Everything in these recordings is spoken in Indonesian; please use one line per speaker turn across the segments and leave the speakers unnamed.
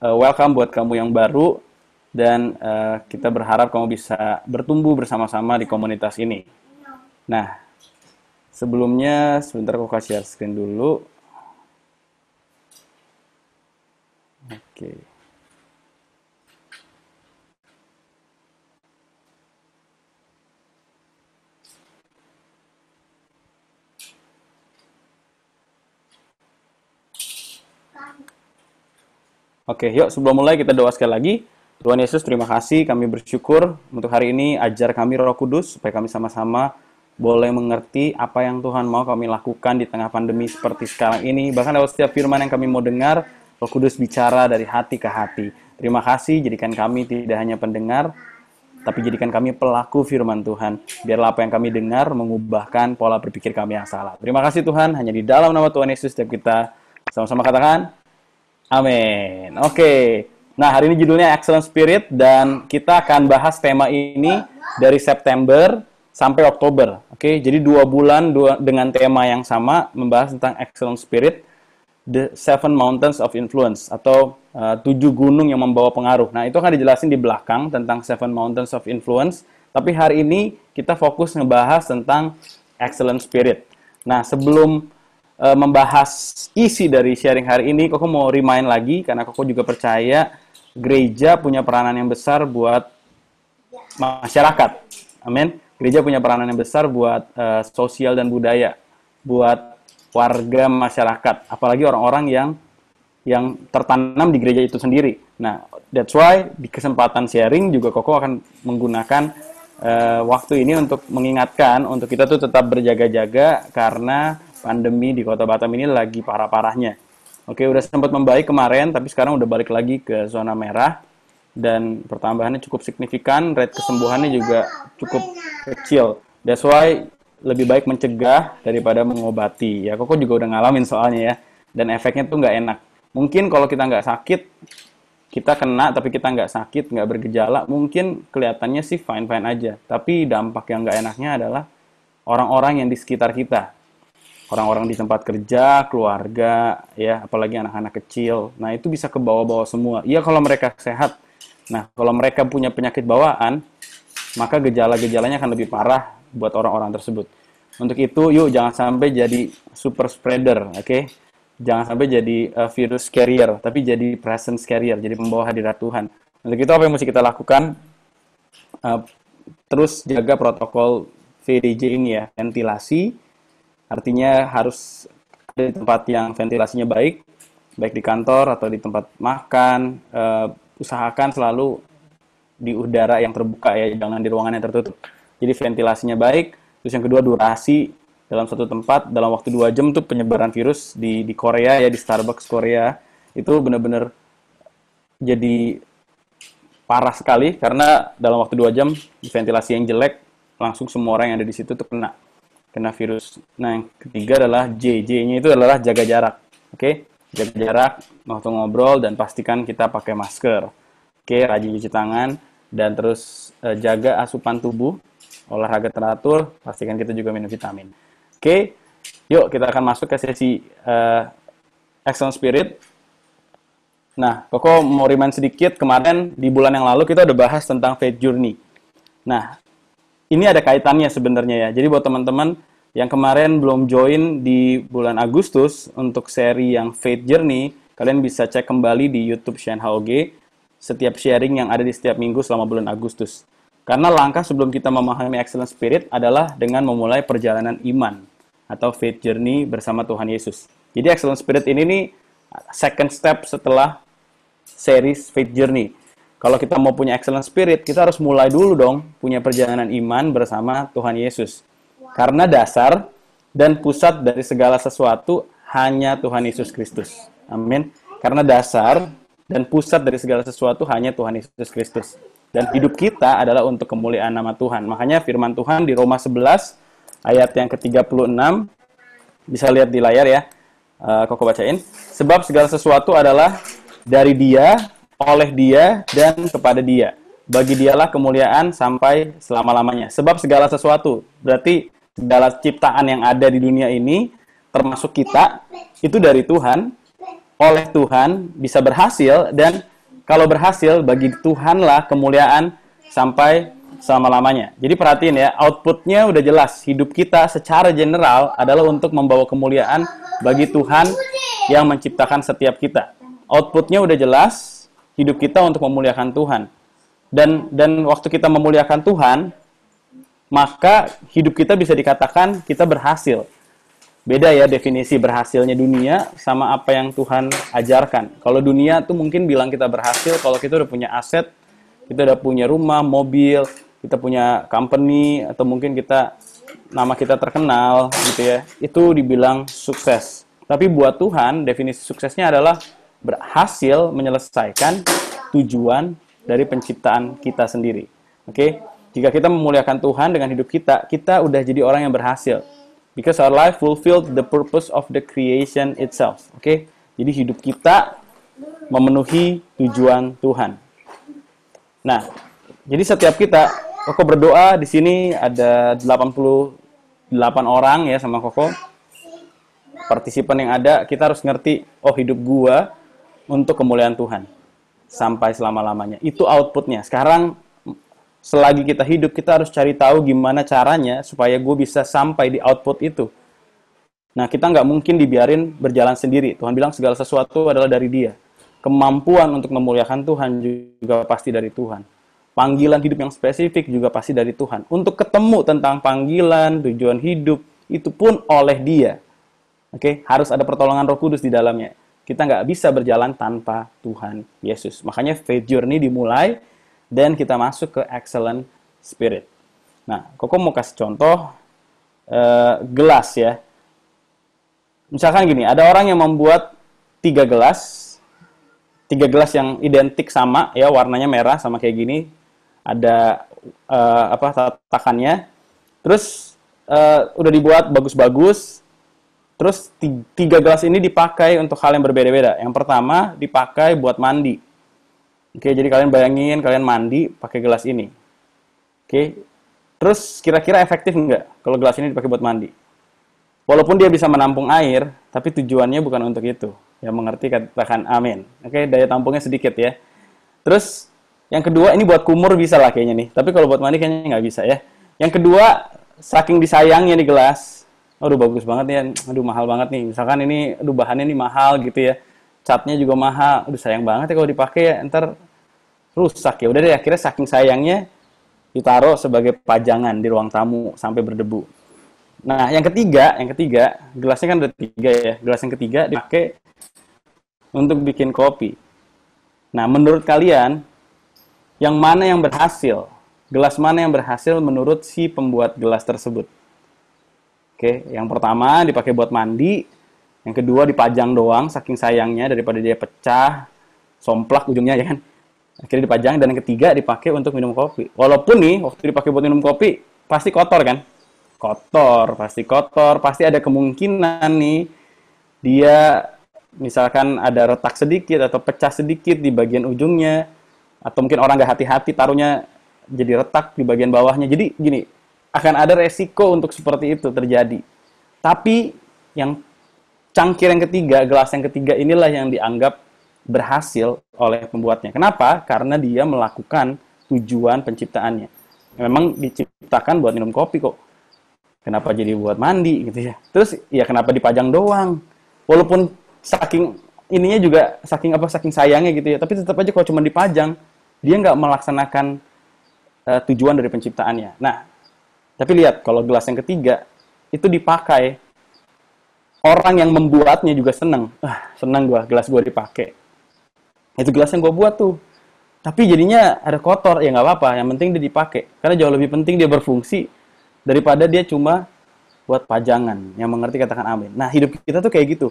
welcome buat kamu yang baru dan kita berharap kamu bisa bertumbuh bersama-sama di komunitas ini. Nah, sebelumnya sebentar aku kasih share screen dulu. Oke. Oke, yuk sebelum mulai kita doa sekali lagi. Tuhan Yesus, terima kasih, kami bersyukur untuk hari ini, ajar kami Roh Kudus, supaya kami sama-sama boleh mengerti apa yang Tuhan mau kami lakukan di tengah pandemi seperti sekarang ini. Bahkan lewat setiap firman yang kami mau dengar, Roh Kudus bicara dari hati ke hati. Terima kasih, jadikan kami tidak hanya pendengar, tapi jadikan kami pelaku firman Tuhan. Biarlah apa yang kami dengar mengubahkan pola berpikir kami yang salah. Terima kasih Tuhan, hanya di dalam nama Tuhan Yesus setiap kita sama-sama katakan, amin. Oke. Nah, hari ini judulnya Excellent Spirit dan kita akan bahas tema ini dari September sampai Oktober. Oke, jadi 2 bulan dengan tema yang sama membahas tentang Excellent Spirit, The Seven Mountains of Influence atau 7 gunung yang membawa pengaruh. Nah, itu akan dijelasin di belakang tentang Seven Mountains of Influence, tapi hari ini kita fokus ngebahas tentang Excellent Spirit. Nah, sebelum membahas isi dari sharing hari ini, Koko mau remind lagi, karena Koko juga percaya gereja punya peranan yang besar buat masyarakat. Amin. Gereja punya peranan yang besar buat sosial dan budaya, buat warga masyarakat, apalagi orang-orang yang tertanam di gereja itu sendiri. Nah, that's why di kesempatan sharing juga Koko akan menggunakan waktu ini untuk mengingatkan untuk kita tuh tetap berjaga-jaga karena pandemi di Kota Batam ini lagi parah-parahnya. Oke, udah sempat membaik kemarin, tapi sekarang udah balik lagi ke zona merah. Dan pertambahannya cukup signifikan, rate kesembuhannya juga cukup kecil. That's why lebih baik mencegah daripada mengobati. Ya, Koko juga udah ngalamin soalnya ya. Dan efeknya tuh nggak enak. Mungkin kalau kita nggak sakit, kita kena tapi kita nggak sakit, nggak bergejala, mungkin kelihatannya sih fine-fine aja. Tapi dampak yang nggak enaknya adalah orang-orang yang di sekitar kita. Orang-orang di tempat kerja, keluarga, ya, apalagi anak-anak kecil. Nah, itu bisa ke bawah-bawah semua. Iya kalau mereka sehat. Nah, kalau mereka punya penyakit bawaan, maka gejala-gejalanya akan lebih parah buat orang-orang tersebut. Untuk itu, yuk jangan sampai jadi super spreader, oke? Jangan sampai jadi virus carrier, tapi jadi presence carrier, jadi pembawa hadirat Tuhan. Untuk itu, apa yang mesti kita lakukan? Terus jaga protokol VDJ ini ya, ventilasi. Artinya harus ada di tempat yang ventilasinya baik di kantor atau di tempat makan. Usahakan selalu di udara yang terbuka ya, jangan di ruangan yang tertutup. Jadi ventilasinya baik. Terus yang kedua, durasi dalam satu tempat dalam waktu 2 jam tuh penyebaran virus di Korea ya, di Starbucks Korea itu benar-benar jadi parah sekali karena dalam waktu 2 jam ventilasi yang jelek langsung semua orang yang ada di situ tuh kena virus. Nah, yang ketiga adalah J-nya itu adalah jaga jarak. Oke? Jaga jarak waktu ngobrol dan pastikan kita pakai masker. Oke, rajin cuci tangan dan terus jaga asupan tubuh, olahraga teratur, pastikan kita juga minum vitamin. Oke, yuk kita akan masuk ke sesi Excellent Spirit. Nah, Koko mau remind sedikit, kemarin di bulan yang lalu kita udah bahas tentang Faith Journey. Nah, ini ada kaitannya sebenarnya ya. Jadi buat teman-teman yang kemarin belum join di bulan Agustus untuk seri yang Faith Journey, kalian bisa cek kembali di YouTube Shane HOG setiap sharing yang ada di setiap minggu selama bulan Agustus. Karena langkah sebelum kita memahami Excellent Spirit adalah dengan memulai perjalanan iman atau Faith Journey bersama Tuhan Yesus. Jadi Excellent Spirit ini nih second step setelah series Faith Journey. Kalau kita mau punya Excellent Spirit, kita harus mulai dulu dong punya perjalanan iman bersama Tuhan Yesus. Karena dasar dan pusat dari segala sesuatu hanya Tuhan Yesus Kristus. Amin. Karena dasar dan pusat dari segala sesuatu hanya Tuhan Yesus Kristus. Dan hidup kita adalah untuk kemuliaan nama Tuhan. Makanya firman Tuhan di Roma 11 ayat yang ke-36, bisa lihat di layar ya, Koko bacain. Sebab segala sesuatu adalah dari Dia, oleh Dia, dan kepada Dia. Bagi Dialah kemuliaan sampai selama-lamanya. Sebab segala sesuatu, berarti segala ciptaan yang ada di dunia ini, termasuk kita, itu dari Tuhan, oleh Tuhan, bisa berhasil, dan kalau berhasil, bagi Tuhanlah kemuliaan sampai selama-lamanya. Jadi perhatiin ya, outputnya udah jelas. Hidup kita secara general adalah untuk membawa kemuliaan bagi Tuhan yang menciptakan setiap kita. Outputnya udah jelas, hidup kita untuk memuliakan Tuhan. Dan waktu kita memuliakan Tuhan, maka hidup kita bisa dikatakan kita berhasil. Beda ya definisi berhasilnya dunia sama apa yang Tuhan ajarkan. Kalau dunia tuh mungkin bilang kita berhasil kalau kita udah punya aset, kita udah punya rumah, mobil, kita punya company, atau mungkin nama kita terkenal gitu ya. Itu dibilang sukses. Tapi buat Tuhan, definisi suksesnya adalah berhasil menyelesaikan tujuan dari penciptaan kita sendiri. Oke? Jika kita memuliakan Tuhan dengan hidup kita, kita udah jadi orang yang berhasil. Because our life fulfilled the purpose of the creation itself. Oke? Jadi hidup kita memenuhi tujuan Tuhan. Nah, jadi setiap kita, Koko berdoa di sini ada 88 orang ya sama Koko. Partisipan yang ada, kita harus ngerti, oh hidup gua untuk kemuliaan Tuhan sampai selama-lamanya. Itu outputnya. Sekarang selagi kita hidup, kita harus cari tahu gimana caranya supaya gue bisa sampai di output itu. Nah, kita nggak mungkin dibiarin berjalan sendiri. Tuhan bilang segala sesuatu adalah dari Dia. Kemampuan untuk memuliakan Tuhan juga pasti dari Tuhan. Panggilan hidup yang spesifik juga pasti dari Tuhan. Untuk ketemu tentang panggilan, tujuan hidup, itu pun oleh Dia. Oke, harus ada pertolongan Roh Kudus di dalamnya. Kita nggak bisa berjalan tanpa Tuhan Yesus. Makanya faith journey dimulai, dan kita masuk ke excellent spirit. Nah, Koko mau kasih contoh gelas ya. Misalkan gini, ada orang yang membuat 3 gelas yang identik sama ya, warnanya merah sama kayak gini. Ada tatakannya. Terus udah dibuat bagus-bagus. Terus 3 gelas ini dipakai untuk hal yang berbeda-beda. Yang pertama dipakai buat mandi. Oke, jadi kalian bayangin kalian mandi pakai gelas ini. Oke, terus kira-kira efektif nggak kalau gelas ini dipakai buat mandi? Walaupun dia bisa menampung air, tapi tujuannya bukan untuk itu. Yang mengerti katakan amin. Oke, daya tampungnya sedikit ya. Terus yang kedua, ini buat kumur bisa lah kayaknya nih. Tapi kalau buat mandi kayaknya nggak bisa ya. Yang kedua, saking disayangnya di gelas. Aduh bagus banget ya. Aduh mahal banget nih. Misalkan ini, aduh bahannya ini mahal gitu ya. Catnya juga mahal. Aduh sayang banget ya kalau dipakai ya, ntar rusak ya. Udah deh, akhirnya saking sayangnya ditaruh sebagai pajangan di ruang tamu sampai berdebu. Nah, yang ketiga, gelasnya kan ada 3 ya. Gelas yang ketiga dipakai untuk bikin kopi. Nah, menurut kalian, yang mana yang berhasil? Gelas mana yang berhasil menurut si pembuat gelas tersebut? Oke, yang pertama dipakai buat mandi. Yang kedua dipajang doang, saking sayangnya daripada dia pecah, somplak ujungnya ya kan. Akhirnya dipajang, dan yang ketiga dipakai untuk minum kopi. Walaupun nih, waktu dipakai buat minum kopi, pasti kotor kan? Pasti kotor. Pasti ada kemungkinan nih, dia misalkan ada retak sedikit atau pecah sedikit di bagian ujungnya. Atau mungkin orang nggak hati-hati taruhnya jadi retak di bagian bawahnya. Jadi gini, akan ada resiko untuk seperti itu terjadi. Tapi yang cangkir yang ketiga, gelas yang ketiga inilah yang dianggap berhasil oleh pembuatnya. Kenapa? Karena dia melakukan tujuan penciptaannya. Memang diciptakan buat minum kopi kok. Kenapa jadi buat mandi gitu ya? Terus ya kenapa dipajang doang? Walaupun saking ininya juga saking sayangnya gitu ya, tapi tetap aja kalau cuma dipajang, dia nggak melaksanakan tujuan dari penciptaannya. Nah, tapi lihat kalau gelas yang ketiga itu dipakai, orang yang membuatnya juga seneng. Seneng gelas gua dipakai. Itu gelas yang gua buat tuh. Tapi jadinya ada kotor, ya nggak apa-apa. Yang penting dia dipakai. Karena jauh lebih penting dia berfungsi daripada dia cuma buat pajangan. Yang mengerti katakan amin. Nah, hidup kita tuh kayak gitu.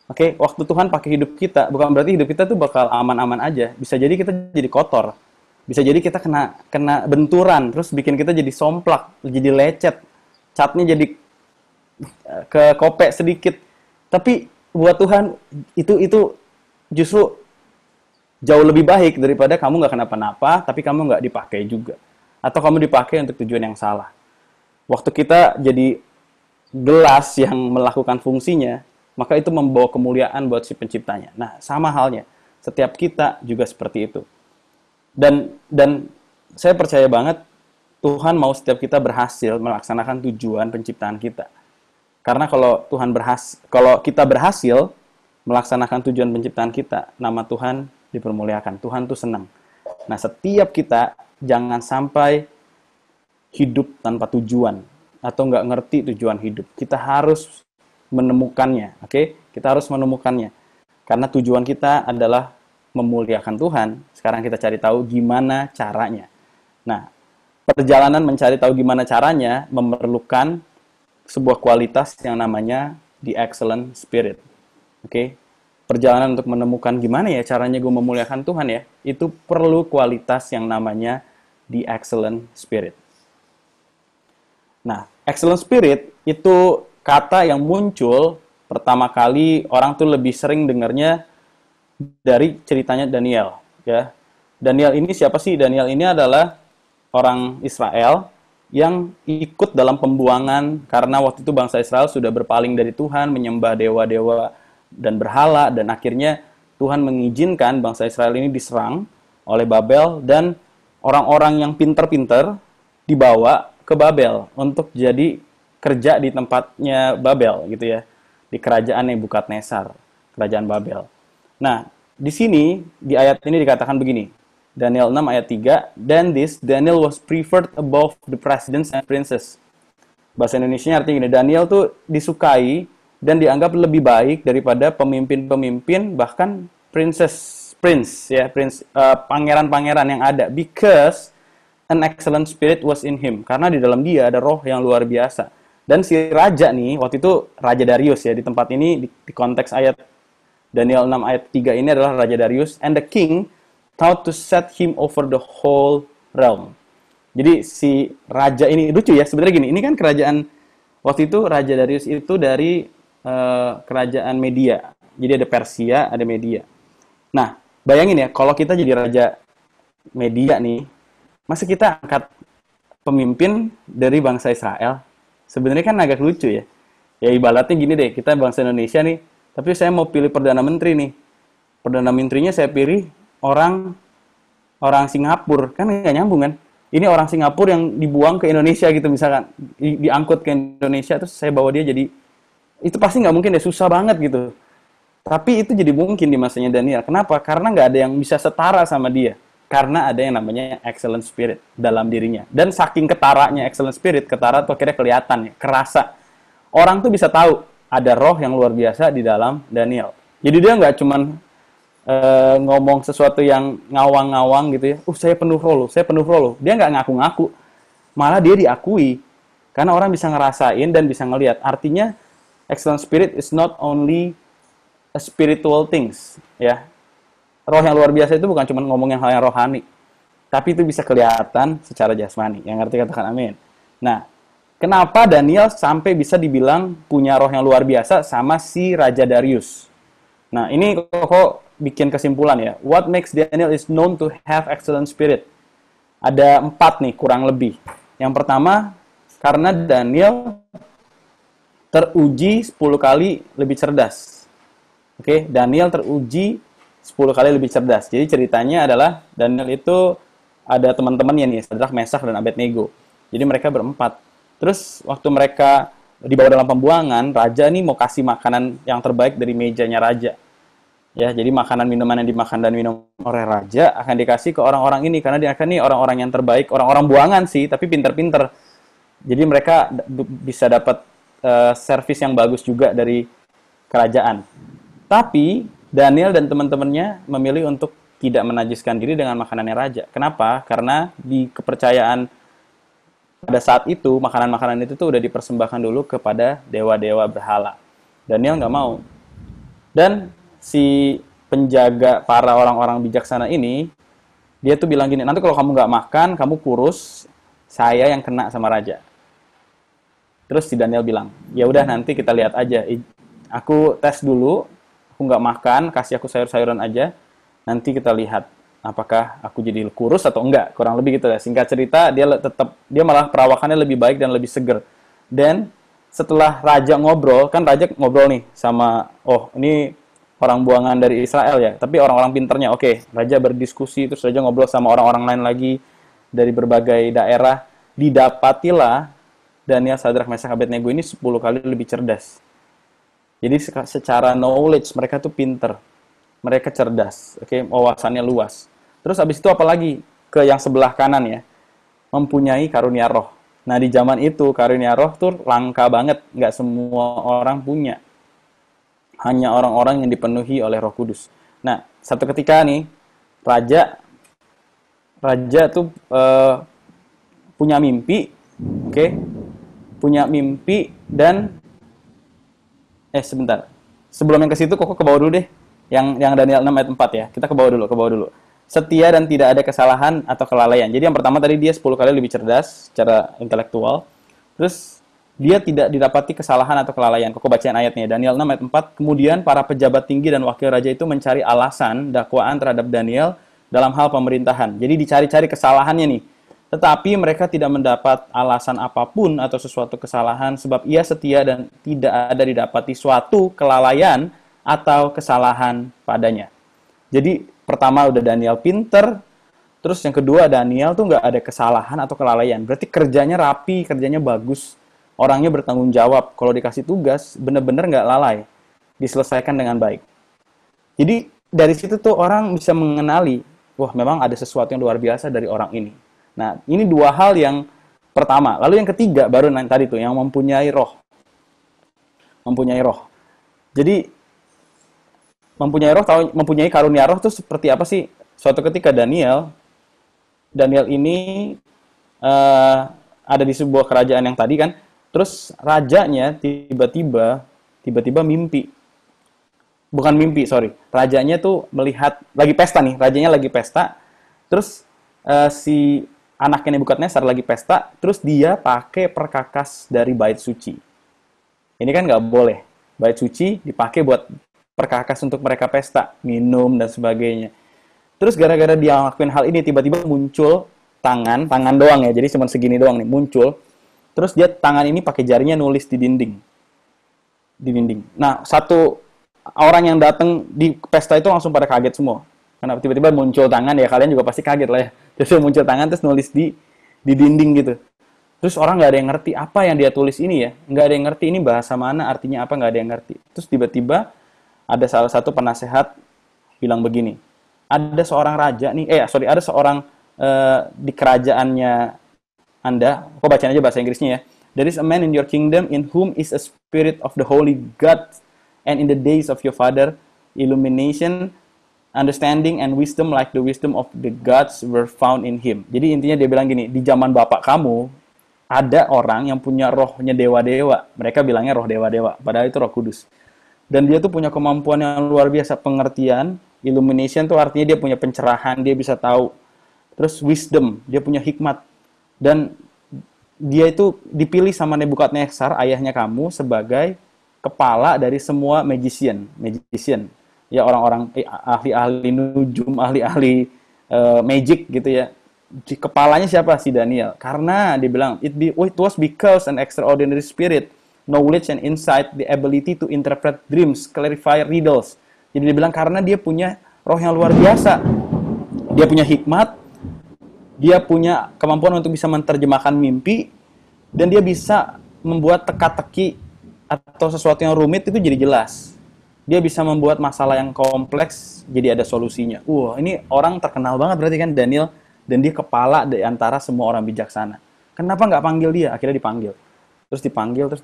Oke, waktu Tuhan pakai hidup kita, bukan berarti hidup kita tuh bakal aman-aman aja. Bisa jadi kita jadi kotor. Bisa jadi kita kena benturan, terus bikin kita jadi somplak, jadi lecet. Catnya jadi ke kopek sedikit. Tapi buat Tuhan itu justru jauh lebih baik daripada kamu nggak kenapa-napa, tapi kamu nggak dipakai juga. Atau kamu dipakai untuk tujuan yang salah. Waktu kita jadi gelas yang melakukan fungsinya, maka itu membawa kemuliaan buat si penciptanya. Nah, sama halnya, setiap kita juga seperti itu. Dan saya percaya banget Tuhan mau setiap kita berhasil melaksanakan tujuan penciptaan kita. Karena kalau kita berhasil melaksanakan tujuan penciptaan kita, nama Tuhan dipermuliakan. Tuhan tuh senang. Nah, setiap kita jangan sampai hidup tanpa tujuan atau nggak ngerti tujuan hidup. Kita harus menemukannya, oke? Kita harus menemukannya. Karena tujuan kita adalah memuliakan Tuhan. Sekarang kita cari tahu gimana caranya. Nah, perjalanan mencari tahu gimana caranya memerlukan sebuah kualitas yang namanya the excellent spirit. Oke? Perjalanan untuk menemukan gimana ya caranya gue memuliakan Tuhan ya, itu perlu kualitas yang namanya the excellent spirit. Nah, excellent spirit itu kata yang muncul pertama kali orang tuh lebih sering dengarnya dari ceritanya Daniel, ya. Daniel ini siapa sih? Daniel ini adalah orang Israel yang ikut dalam pembuangan karena waktu itu bangsa Israel sudah berpaling dari Tuhan, menyembah dewa-dewa dan berhala, dan akhirnya Tuhan mengizinkan bangsa Israel ini diserang oleh Babel, dan orang-orang yang pinter-pinter dibawa ke Babel untuk jadi kerja di tempatnya Babel gitu ya, di kerajaan Nebukadnezar, kerajaan Babel. Nah, di sini di ayat ini dikatakan begini, Daniel 6 ayat 3, "Then this Daniel was preferred above the presidents and princes." Bahasa Indonesianya artinya gini, Daniel tuh disukai dan dianggap lebih baik daripada pemimpin-pemimpin, bahkan pangeran-pangeran yang ada, because an excellent spirit was in him. Karena di dalam dia ada roh yang luar biasa. Dan si raja nih, waktu itu Raja Darius ya, di tempat ini di konteks ayat Daniel 6 ayat 3 ini adalah Raja Darius, and the king thought to set him over the whole realm. Jadi si raja ini lucu ya, sebenarnya gini, ini kan kerajaan waktu itu Raja Darius itu dari kerajaan Media. Jadi ada Persia, ada Media. Nah, bayangin ya, kalau kita jadi Raja Media nih, masa kita angkat pemimpin dari bangsa Israel? Sebenarnya kan agak lucu ya. Ya ibaratnya gini deh, kita bangsa Indonesia nih, tapi saya mau pilih Perdana Menteri nih. Perdana Menterinya saya pilih orang Singapura, kan nggak nyambung kan? Ini orang Singapura yang dibuang ke Indonesia gitu misalkan, diangkut ke Indonesia, terus saya bawa dia jadi, itu pasti nggak mungkin deh, susah banget gitu. Tapi itu jadi mungkin di masanya Daniel. Kenapa? Karena nggak ada yang bisa setara sama dia. Karena ada yang namanya excellent spirit dalam dirinya. Dan saking ketaranya excellent spirit, ketara tuh akhirnya kelihatan ya, kerasa. Orang tuh bisa tahu ada roh yang luar biasa di dalam Daniel. Jadi dia nggak cuman ngomong sesuatu yang ngawang-ngawang gitu ya. Saya penuh roh loh, saya penuh roh loh. Dia nggak ngaku-ngaku. Malah dia diakui. Karena orang bisa ngerasain dan bisa ngelihat. Artinya, excellent spirit is not only a spiritual things. Ya. Roh yang luar biasa itu bukan cuma ngomongin hal yang rohani. Tapi itu bisa kelihatan secara jasmani. Yang ngerti katakan amin. Nah, kenapa Daniel sampai bisa dibilang punya roh yang luar biasa sama si Raja Darius? Nah, ini kok bikin kesimpulan ya. What makes Daniel is known to have excellent spirit? Ada 4 nih, kurang lebih. Yang pertama, karena Daniel teruji 10 kali lebih cerdas. Oke, Daniel teruji 10 kali lebih cerdas. Jadi ceritanya adalah Daniel itu ada teman-temannya nih, Sadrak, Mesak, dan Abednego. Jadi mereka berempat. Terus waktu mereka dibawa dalam pembuangan, raja nih mau kasih makanan yang terbaik dari mejanya raja. Ya, jadi makanan minuman yang dimakan dan minum oleh raja akan dikasih ke orang-orang ini, karena dia akan nih orang-orang yang terbaik, orang-orang buangan sih, tapi pinter-pinter. Jadi mereka bisa dapat servis yang bagus juga dari kerajaan. Tapi Daniel dan teman-temannya memilih untuk tidak menajiskan diri dengan makanannya raja. Kenapa? Karena di kepercayaan pada saat itu, makanan-makanan itu tuh udah dipersembahkan dulu kepada dewa-dewa berhala. Daniel nggak mau. Dan si penjaga para orang-orang bijaksana ini, dia tuh bilang gini, nanti kalau kamu nggak makan, kamu kurus, saya yang kena sama raja. Terus si Daniel bilang, ya udah nanti kita lihat aja. Aku tes dulu, aku nggak makan, kasih aku sayur-sayuran aja, nanti kita lihat apakah aku jadi kurus atau enggak, kurang lebih gitu ya. Singkat cerita, dia malah perawakannya lebih baik dan lebih seger. Dan setelah raja ngobrol, kan raja ngobrol nih sama, oh ini orang buangan dari Israel ya, tapi orang-orang pinternya, oke, raja berdiskusi, terus raja ngobrol sama orang-orang lain lagi dari berbagai daerah, didapatilah Daniel, Sadrak, Mesak, Abednego ini 10 kali lebih cerdas. Jadi secara knowledge mereka tuh pinter, mereka cerdas, oke, wawasannya luas. Terus abis itu apalagi ke yang sebelah kanan ya, mempunyai karunia roh. Nah di zaman itu karunia roh tuh langka banget, nggak semua orang punya. Hanya orang-orang yang dipenuhi oleh Roh Kudus. Nah, satu ketika nih, raja tuh punya mimpi, oke? Punya mimpi dan sebentar. Sebelum yang ke situ, kok ke bawah dulu deh. Yang Daniel 6 ayat 4 ya. Kita ke bawah dulu. Setia dan tidak ada kesalahan atau kelalaian. Jadi yang pertama tadi dia 10 kali lebih cerdas secara intelektual. Terus dia tidak didapati kesalahan atau kelalaian. Kok bacaan ayatnya, Daniel 6 ayat 4. Kemudian para pejabat tinggi dan wakil raja itu mencari alasan dakwaan terhadap Daniel dalam hal pemerintahan. Jadi dicari-cari kesalahannya nih. Tetapi mereka tidak mendapat alasan apapun atau sesuatu kesalahan sebab ia setia dan tidak ada didapati suatu kelalaian atau kesalahan padanya. Jadi pertama udah Daniel pinter, terus yang kedua Daniel tuh nggak ada kesalahan atau kelalaian. Berarti kerjanya rapi, kerjanya bagus. Orangnya bertanggung jawab. Kalau dikasih tugas, bener-bener nggak lalai. Diselesaikan dengan baik. Jadi, dari situ tuh orang bisa mengenali, wah memang ada sesuatu yang luar biasa dari orang ini. Nah, ini dua hal yang pertama. Lalu yang ketiga, baru tadi tuh, yang mempunyai roh. Mempunyai roh. Jadi, mempunyai karunia roh tuh seperti apa sih? Suatu ketika Daniel ini ada di sebuah kerajaan yang tadi kan, terus rajanya tiba-tiba mimpi. Bukan mimpi, sorry. Rajanya tuh melihat, lagi pesta nih. Rajanya lagi pesta. Terus si anaknya Nebukadnezar lagi pesta. Terus dia pakai perkakas dari bait suci. Ini kan nggak boleh. Bait suci dipakai buat perkakas untuk mereka pesta. Minum dan sebagainya. Terus gara-gara dia ngelakuin hal ini, tiba-tiba muncul tangan doang ya. Jadi cuma segini doang nih, muncul. Terus dia tangan ini pakai jarinya nulis di dinding. Nah, satu orang yang datang di pesta itu langsung pada kaget semua. Karena tiba-tiba muncul tangan, ya kalian juga pasti kaget lah ya. Terus muncul tangan, terus nulis di dinding gitu. Terus orang nggak ada yang ngerti apa yang dia tulis ini ya. Nggak ada yang ngerti ini bahasa mana, artinya apa, nggak ada yang ngerti. Terus tiba-tiba ada salah satu penasehat bilang begini. Ada seorang raja nih, ada seorang di kerajaannya Anda, aku bacain aja bahasa Inggrisnya ya. There is a man in your kingdom in whom is a spirit of the holy God, and in the days of your father, illumination, understanding, and wisdom like the wisdom of the gods were found in him. Jadi intinya dia bilang gini, di zaman bapak kamu, ada orang yang punya rohnya dewa-dewa. Mereka bilangnya roh dewa-dewa, padahal itu Roh Kudus. Dan dia tuh punya kemampuan yang luar biasa, pengertian, illumination tuh artinya dia punya pencerahan, dia bisa tahu. Terus wisdom, dia punya hikmat. Dan dia itu dipilih sama Nebukadnezar, ayahnya kamu, sebagai kepala dari semua magician. Ya orang-orang ahli-ahli nujum, ahli-ahli magic gitu ya. Kepalanya siapa? Si Daniel. Karena dia bilang, it was because an extraordinary spirit, knowledge and insight, the ability to interpret dreams, clarify riddles. Jadi dia bilang karena dia punya roh yang luar biasa. Dia punya hikmat, dia punya kemampuan untuk bisa menerjemahkan mimpi, dan dia bisa membuat teka-teki atau sesuatu yang rumit itu jadi jelas. Dia bisa membuat masalah yang kompleks jadi ada solusinya. Ini orang terkenal banget berarti kan Daniel, dan dia kepala di antara semua orang bijaksana. Kenapa nggak panggil dia? Akhirnya dipanggil. Terus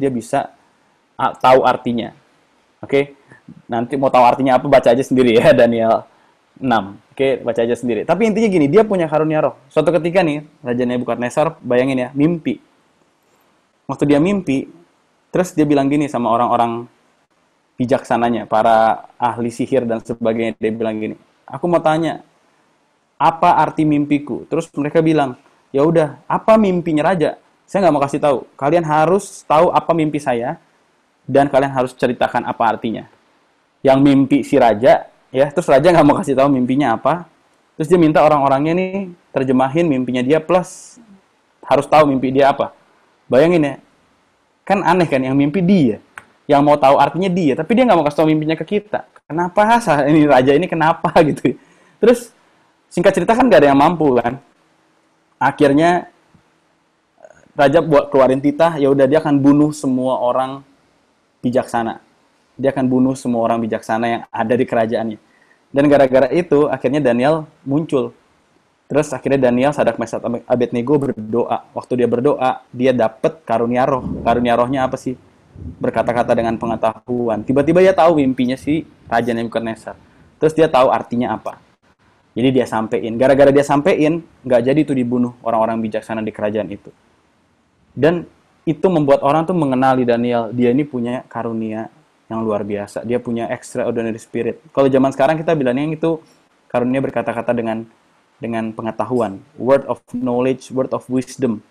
dia bisa tahu artinya. Oke? Nanti mau tahu artinya apa, baca aja sendiri ya, Daniel 6. Oke, baca aja sendiri. Tapi intinya gini, dia punya karunia roh. Suatu ketika nih, Raja Nebukadnezar, bayangin ya, mimpi. Waktu dia mimpi, terus dia bilang gini sama orang-orang bijaksananya, para ahli sihir dan sebagainya. Dia bilang gini, aku mau tanya, apa arti mimpiku? Terus mereka bilang, ya udah, apa mimpinya raja? Saya nggak mau kasih tahu. Kalian harus tahu apa mimpi saya, dan kalian harus ceritakan apa artinya. Yang mimpi si raja, ya, terus raja nggak mau kasih tahu mimpinya apa. Terus dia minta orang-orangnya nih terjemahin mimpinya dia, plus harus tahu mimpi dia apa. Bayangin ya, Kan aneh kan, yang mimpi dia. Yang mau tahu artinya dia, tapi dia nggak mau kasih tahu mimpinya ke kita. Kenapa ini raja ini kenapa gitu. Terus singkat cerita kan nggak ada yang mampu kan. Akhirnya raja buat keluarin titah, ya udah dia akan bunuh semua orang bijaksana. Dia akan bunuh semua orang bijaksana yang ada di kerajaannya. Dan gara-gara itu akhirnya Daniel muncul. Terus akhirnya Daniel, Sadrak, Mesak, Abednego berdoa. Waktu dia berdoa, dia dapat karunia roh. Karunia rohnya apa sih? Berkata-kata dengan pengetahuan. Tiba-tiba dia tahu mimpinya si Raja Nebukadnezar. Terus dia tahu artinya apa. Jadi dia sampein. Gara-gara dia sampein, nggak jadi tuh dibunuh orang-orang bijaksana di kerajaan itu. Dan itu membuat orang tuh mengenali Daniel. Dia ini punya karunia yang luar biasa. Dia punya extraordinary spirit. Kalau zaman sekarang kita bilangnya itu karunia berkata-kata dengan pengetahuan, word of knowledge, word of wisdom.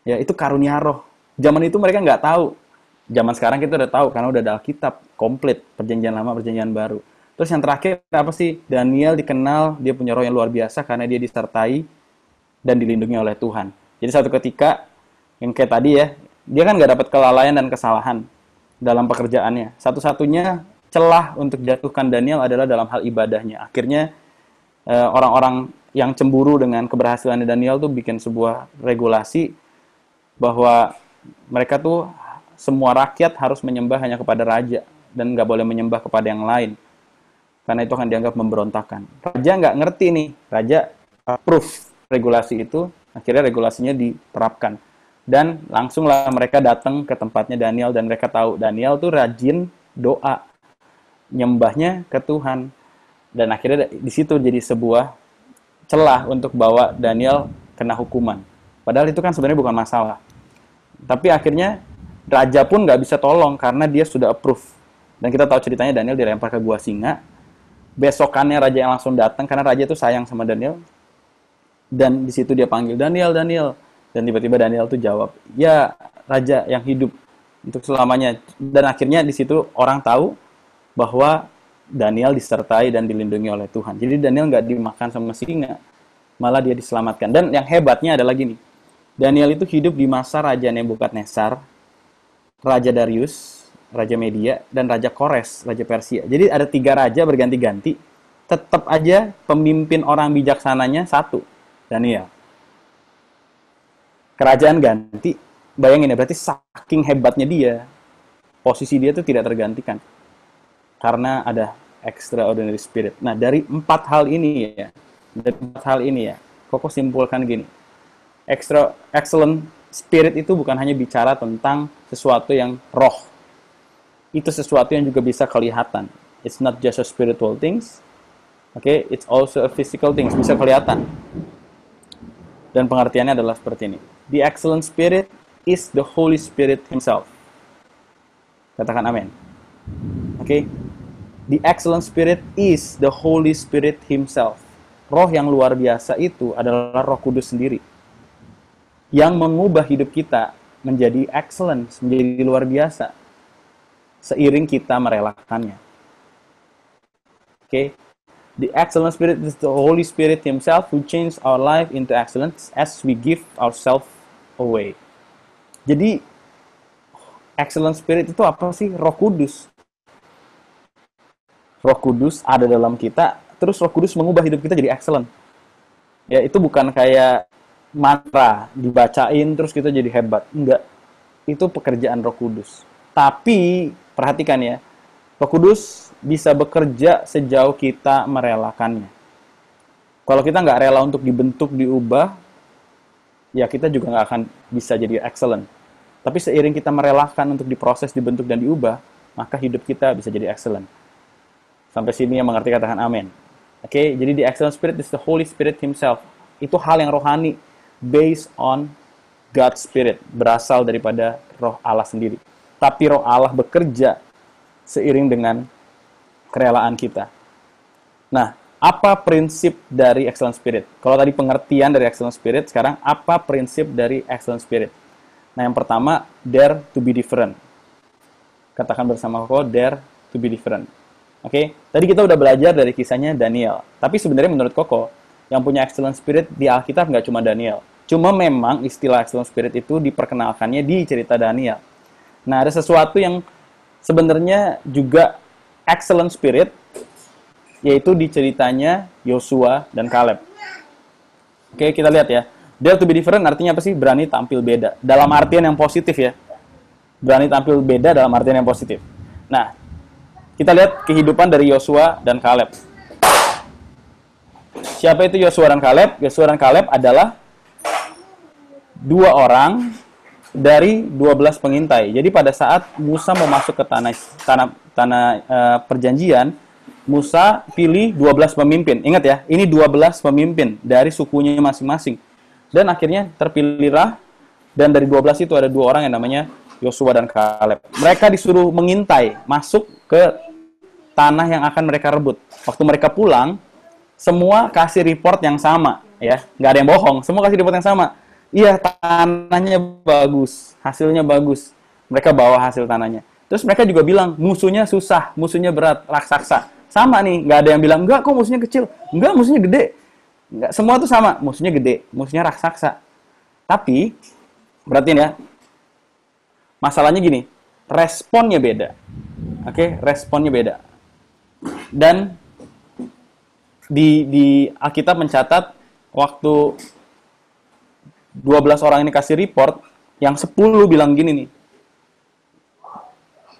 Ya, itu karunia roh. Zaman itu mereka nggak tahu. Zaman sekarang kita udah tahu karena udah ada Alkitab komplit, perjanjian lama, perjanjian baru. Terus yang terakhir apa sih? Daniel dikenal dia punya roh yang luar biasa karena dia disertai dan dilindungi oleh Tuhan. Jadi satu ketika yang kayak tadi ya, dia kan nggak dapat kelalaian dan kesalahan dalam pekerjaannya. Satu-satunya celah untuk jatuhkan Daniel adalah dalam hal ibadahnya. Akhirnya orang-orang yang cemburu dengan keberhasilan Daniel tuh bikin sebuah regulasi bahwa mereka tuh semua rakyat harus menyembah hanya kepada raja dan nggak boleh menyembah kepada yang lain karena itu akan dianggap memberontakan. Raja nggak ngerti nih, raja approve regulasi itu, akhirnya regulasinya diterapkan dan langsunglah mereka datang ke tempatnya Daniel dan mereka tahu Daniel tuh rajin doa, nyembahnya ke Tuhan dan akhirnya di situ jadi sebuah celah untuk bawa Daniel kena hukuman. Padahal itu kan sebenarnya bukan masalah. Tapi akhirnya raja pun nggak bisa tolong karena dia sudah approve. Dan kita tahu ceritanya Daniel dilempar ke gua singa. Besokannya raja yang langsung datang karena raja itu sayang sama Daniel. Dan di situ dia panggil Daniel, Daniel. Dan tiba-tiba Daniel tuh jawab, ya raja yang hidup untuk selamanya. Dan akhirnya di situ orang tahu bahwa Daniel disertai dan dilindungi oleh Tuhan. Jadi Daniel nggak dimakan sama singa, malah dia diselamatkan. Dan yang hebatnya adalah gini, Daniel itu hidup di masa Raja Nebukadnezar, Raja Darius, Raja Media, dan Raja Kores, Raja Persia. Jadi ada 3 raja berganti-ganti, tetap aja pemimpin orang bijaksananya satu, Daniel. Kerajaan ganti, bayangin ya, berarti saking hebatnya dia, posisi dia itu tidak tergantikan. Karena ada extraordinary spirit. Nah, dari 4 hal ini ya, Koko simpulkan gini. Excellent spirit itu bukan hanya bicara tentang sesuatu yang roh. Itu sesuatu yang juga bisa kelihatan. It's not just a spiritual things. Okay, it's also a physical things, bisa kelihatan. Dan pengertiannya adalah seperti ini. The excellent spirit is the Holy Spirit himself. Katakan amin. Okay? The excellent spirit is the Holy Spirit himself. Roh yang luar biasa itu adalah Roh Kudus sendiri. Yang mengubah hidup kita menjadi excellent, menjadi luar biasa. Seiring kita merelakannya. Okay? The excellent spirit is the Holy Spirit himself who changes our life into excellence as we give ourselves away. Jadi, excellent spirit itu apa sih? Roh Kudus. Roh Kudus ada dalam kita, terus Roh Kudus mengubah hidup kita jadi excellent. Ya, itu bukan kayak mantra, dibacain terus kita jadi hebat. Enggak. Itu pekerjaan Roh Kudus. Tapi, perhatikan ya, Roh Kudus bisa bekerja sejauh kita merelakannya. Kalau kita nggak rela untuk dibentuk, diubah, ya kita juga nggak akan bisa jadi excellent. Tapi seiring kita merelakan untuk diproses, dibentuk, dan diubah, maka hidup kita bisa jadi excellent. Sampai sini yang mengerti katakan amin. Oke, jadi the excellent spirit is the Holy Spirit himself. Itu hal yang rohani, based on God's Spirit, berasal daripada roh Allah sendiri. Tapi roh Allah bekerja seiring dengan kerelaan kita. Nah, apa prinsip dari excellent spirit? Kalau tadi pengertian dari excellent spirit, sekarang apa prinsip dari excellent spirit? Nah, yang pertama, dare to be different. Katakan bersama aku, dare to be different. Oke, tadi kita udah belajar dari kisahnya Daniel. Tapi sebenarnya menurut Koko, yang punya excellent spirit di Alkitab nggak cuma Daniel. Cuma memang istilah excellent spirit itu diperkenalkannya di cerita Daniel. Nah, ada sesuatu yang sebenarnya juga excellent spirit, yaitu di ceritanya Yosua dan Kaleb. Oke, kita lihat ya. Dare to be different artinya apa sih? Berani tampil beda. Dalam artian yang positif ya. Berani tampil beda dalam artian yang positif. Nah, kita lihat kehidupan dari Yosua dan Kaleb. Siapa itu Yosua dan Kaleb? Yosua dan Kaleb adalah dua orang dari 12 pengintai. Jadi pada saat Musa mau masuk ke tanah perjanjian, Musa pilih 12 pemimpin. Ingat ya, ini 12 pemimpin dari sukunya masing-masing. Dan akhirnya terpilihlah, dan dari 12 itu ada dua orang yang namanya Yosua dan Kaleb. Mereka disuruh mengintai masuk ke tanah yang akan mereka rebut. Waktu mereka pulang, semua kasih report yang sama, ya, nggak ada yang bohong. Semua kasih report yang sama. Iya, tanahnya bagus, hasilnya bagus. Mereka bawa hasil tanahnya. Terus mereka juga bilang musuhnya susah, musuhnya berat, raksasa. Sama nih, nggak ada yang bilang enggak kok musuhnya kecil, enggak musuhnya gede. Enggak, semua tuh sama, musuhnya gede, musuhnya raksasa. Tapi perhatiin ya, masalahnya gini, responnya beda. Oke, responnya beda. Dan di Alkitab mencatat waktu 12 orang ini kasih report, yang 10 bilang gini nih.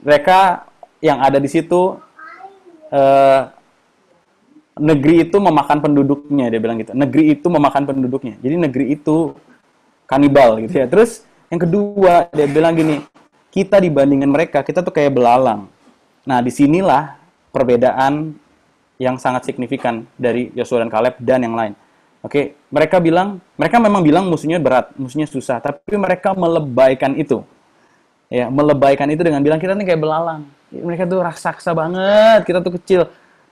Mereka yang ada di situ, negeri itu memakan penduduknya, dia bilang gitu. Negeri itu memakan penduduknya. Jadi negeri itu kanibal gitu ya. Terus yang kedua, dia bilang gini, kita dibandingkan mereka, kita tuh kayak belalang. Nah, disinilah perbedaan yang sangat signifikan dari Yosua dan Kaleb dan yang lain. Oke, mereka memang bilang musuhnya berat, musuhnya susah, tapi mereka melebaikan itu. Ya, melebaikan itu dengan bilang kita nih kayak belalang. Mereka tuh raksasa banget, kita tuh kecil.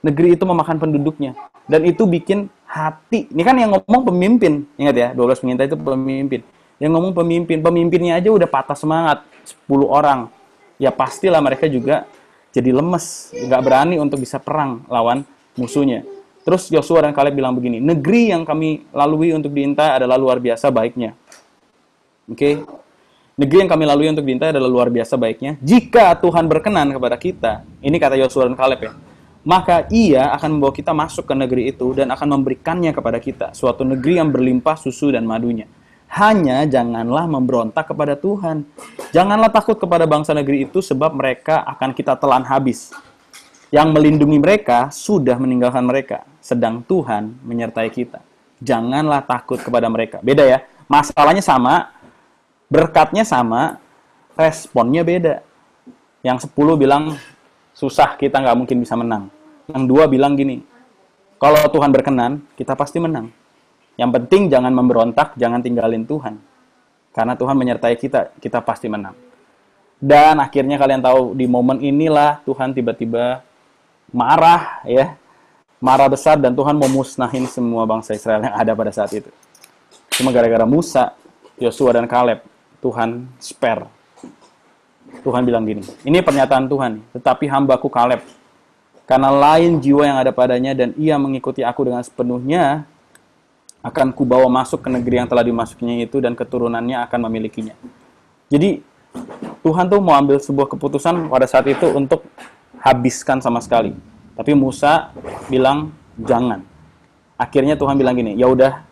Negeri itu memakan penduduknya. Dan itu bikin hati. Ini kan yang ngomong pemimpin. Ingat ya, 12 pengintai itu pemimpin. Yang ngomong pemimpin. Pemimpinnya aja udah patah semangat. 10 orang. Ya pastilah mereka juga jadi lemes. Nggak berani untuk bisa perang lawan musuhnya. Terus Yosua dan Kaleb bilang begini, negeri yang kami lalui untuk diintai adalah luar biasa baiknya. Oke? Negeri yang kami lalui untuk diintai adalah luar biasa baiknya. Jika Tuhan berkenan kepada kita, ini kata Yosua dan Kaleb ya, maka ia akan membawa kita masuk ke negeri itu dan akan memberikannya kepada kita, suatu negeri yang berlimpah susu dan madunya. Hanya janganlah memberontak kepada Tuhan. Janganlah takut kepada bangsa negeri itu, sebab mereka akan kita telan habis. Yang melindungi mereka sudah meninggalkan mereka, sedang Tuhan menyertai kita. Janganlah takut kepada mereka. Beda ya, masalahnya sama, berkatnya sama, responnya beda. Yang 10 bilang, susah, kita nggak mungkin bisa menang. Yang 2 bilang gini, kalau Tuhan berkenan, kita pasti menang. Yang penting jangan memberontak, jangan tinggalin Tuhan. Karena Tuhan menyertai kita, kita pasti menang. Dan akhirnya kalian tahu, di momen inilah Tuhan tiba-tiba marah, ya, marah besar, dan Tuhan mau musnahin semua bangsa Israel yang ada pada saat itu. Cuma gara-gara Musa, Yosua dan Kaleb, Tuhan spare. Tuhan bilang gini, ini pernyataan Tuhan, tetapi hambaku Kaleb, karena lain jiwa yang ada padanya dan ia mengikuti aku dengan sepenuhnya, akan kubawa masuk ke negeri yang telah dimasukinya itu dan keturunannya akan memilikinya. Jadi Tuhan tuh mau ambil sebuah keputusan pada saat itu untuk habiskan sama sekali. Tapi Musa bilang jangan. Akhirnya Tuhan bilang gini, ya udah,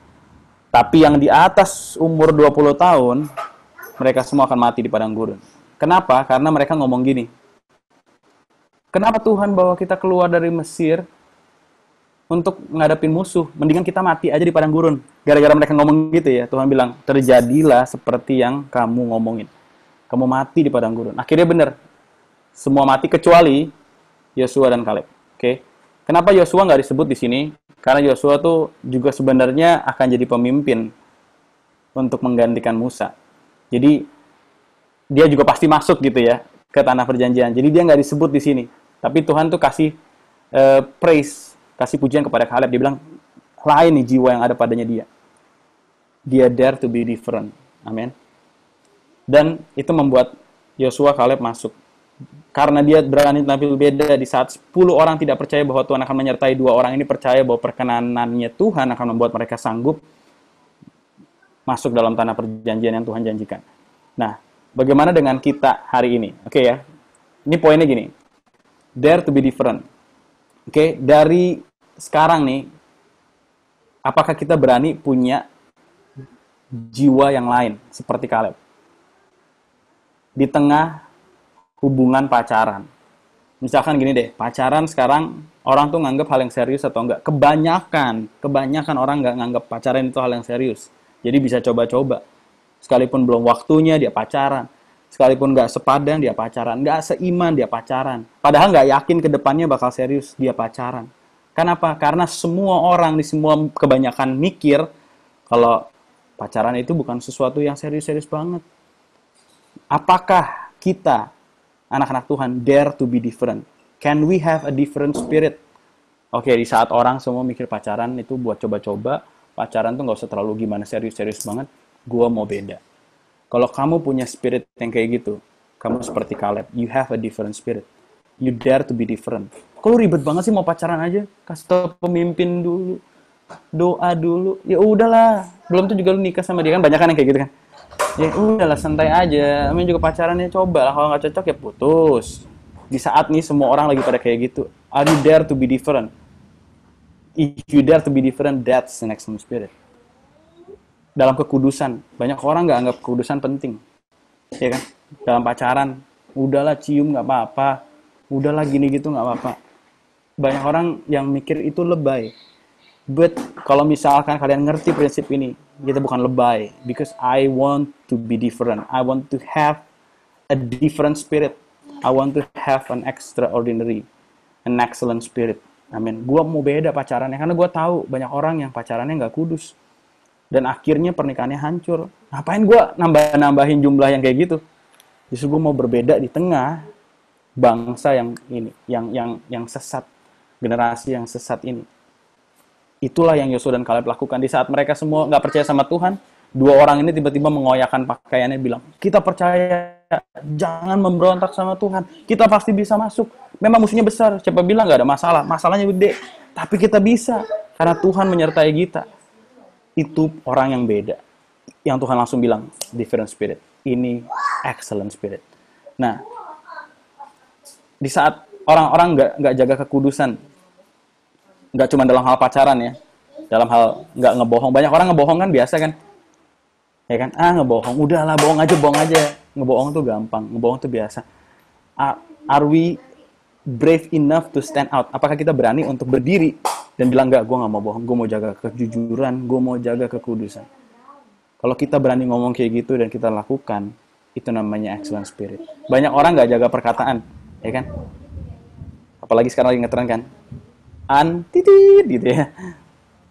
tapi yang di atas umur 20 tahun mereka semua akan mati di padang gurun. Kenapa? Karena mereka ngomong gini. Kenapa Tuhan bawa kita keluar dari Mesir untuk ngadapin musuh? Mendingan kita mati aja di padang gurun. Gara-gara mereka ngomong gitu ya, Tuhan bilang, terjadilah seperti yang kamu ngomongin. Kamu mati di padang gurun. Akhirnya benar. Semua mati kecuali Yosua dan Kaleb. Oke. Kenapa Yosua nggak disebut di sini? Karena Yosua tuh juga sebenarnya akan jadi pemimpin untuk menggantikan Musa. Jadi dia juga pasti masuk gitu ya ke tanah perjanjian. Jadi dia nggak disebut di sini. Tapi Tuhan tuh kasih praise, kasih pujian kepada Kaleb. Dia bilang, lain nih jiwa yang ada padanya dia. Dia dare to be different. Amin. Dan itu membuat Yosua Kaleb masuk. Karena dia berani tampil beda di saat 10 orang tidak percaya bahwa Tuhan akan menyertai, 2 orang ini percaya bahwa perkenanannya Tuhan akan membuat mereka sanggup masuk dalam tanah perjanjian yang Tuhan janjikan. Nah, Bagaimana dengan kita hari ini? Oke ya. Ini poinnya gini. Dare to be different. Oke, dari sekarang nih, apakah kita berani punya jiwa yang lain seperti Caleb? Di tengah hubungan pacaran. Misalkan gini deh, pacaran sekarang orang tuh nganggap hal yang serius atau enggak. Kebanyakan orang nggak nganggap pacaran itu hal yang serius. Jadi bisa coba-coba. Sekalipun belum waktunya dia pacaran. Sekalipun nggak sepadan dia pacaran. Nggak seiman dia pacaran. Padahal nggak yakin ke depannya bakal serius dia pacaran. Kenapa? Karena semua orang di semua kebanyakan mikir kalau pacaran itu bukan sesuatu yang serius-serius banget. Apakah kita, anak-anak Tuhan, dare to be different? Can we have a different spirit? Oke, di saat orang semua mikir pacaran itu buat coba-coba, pacaran tuh nggak usah terlalu gimana serius-serius banget, gua mau beda. Kalau kamu punya spirit yang kayak gitu, kamu seperti Caleb, you have a different spirit. You dare to be different. Kok lu ribet banget sih mau pacaran aja? Kasih tau pemimpin dulu, doa dulu. Ya udahlah, belum tuh juga lu nikah sama dia kan, banyak kan yang kayak gitu kan. Ya udahlah santai aja, namanya juga pacarannya coba lah, kalau nggak cocok ya putus. Di saat nih semua orang lagi pada kayak gitu, are you dare to be different? If you dare to be different, that's the next spirit. Dalam kekudusan, banyak orang nggak anggap kekudusan penting, ya kan? Dalam pacaran, udahlah cium nggak apa-apa, udahlah gini gitu nggak apa-apa. Banyak orang yang mikir itu lebay. But kalau misalkan kalian ngerti prinsip ini, kita bukan lebay. Because I want to be different. I want to have a different spirit. I want to have an extraordinary, an excellent spirit. Amin. Gue mau beda pacarannya karena gue tahu banyak orang yang pacarannya nggak kudus dan akhirnya pernikahannya hancur. Ngapain gue nambahin jumlah yang kayak gitu? Justru gue mau berbeda di tengah bangsa yang ini, yang sesat, generasi yang sesat ini. Itulah yang Yosua dan Kaleb lakukan di saat mereka semua nggak percaya sama Tuhan. Dua orang ini tiba-tiba mengoyakkan pakaiannya bilang, kita percaya, jangan memberontak sama Tuhan. Kita pasti bisa masuk. Memang musuhnya besar, siapa bilang nggak ada masalah. Masalahnya gede, tapi kita bisa. Karena Tuhan menyertai kita. Itu orang yang beda. Yang Tuhan langsung bilang, different spirit. Ini excellent spirit. Nah, di saat orang-orang nggak jaga kekudusan, nggak cuma dalam hal pacaran ya, dalam hal nggak ngebohong. Banyak orang ngebohong kan biasa kan, ya kan? Ngebohong, udahlah bohong aja. Ngebohong tuh gampang, ngebohong tuh biasa. Are we brave enough to stand out? Apakah kita berani untuk berdiri dan bilang nggak, gue nggak mau bohong, gue mau jaga kejujuran, gue mau jaga kekudusan. Kalau kita berani ngomong kayak gitu dan kita lakukan, itu namanya excellent spirit. Banyak orang nggak jaga perkataan, ya kan? Apalagi sekarang lagi ngetren kan, titit gitu ya,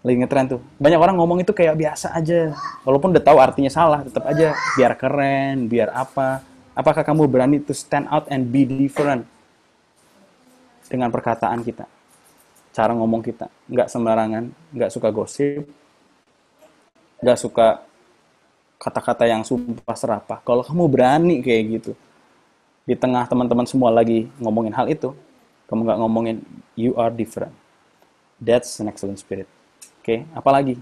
lagi ngetren tuh. Banyak orang ngomong itu kayak biasa aja, walaupun udah tahu artinya salah, tetap aja biar keren, biar apa. Apakah kamu berani to stand out and be different dengan perkataan kita, cara ngomong kita? Nggak sembarangan, nggak suka gosip, nggak suka kata-kata yang sumpah serapah. Kalau kamu berani kayak gitu, di tengah teman-teman semua lagi ngomongin hal itu, kamu nggak ngomongin, you are different. That's an excellent spirit. Oke, apalagi?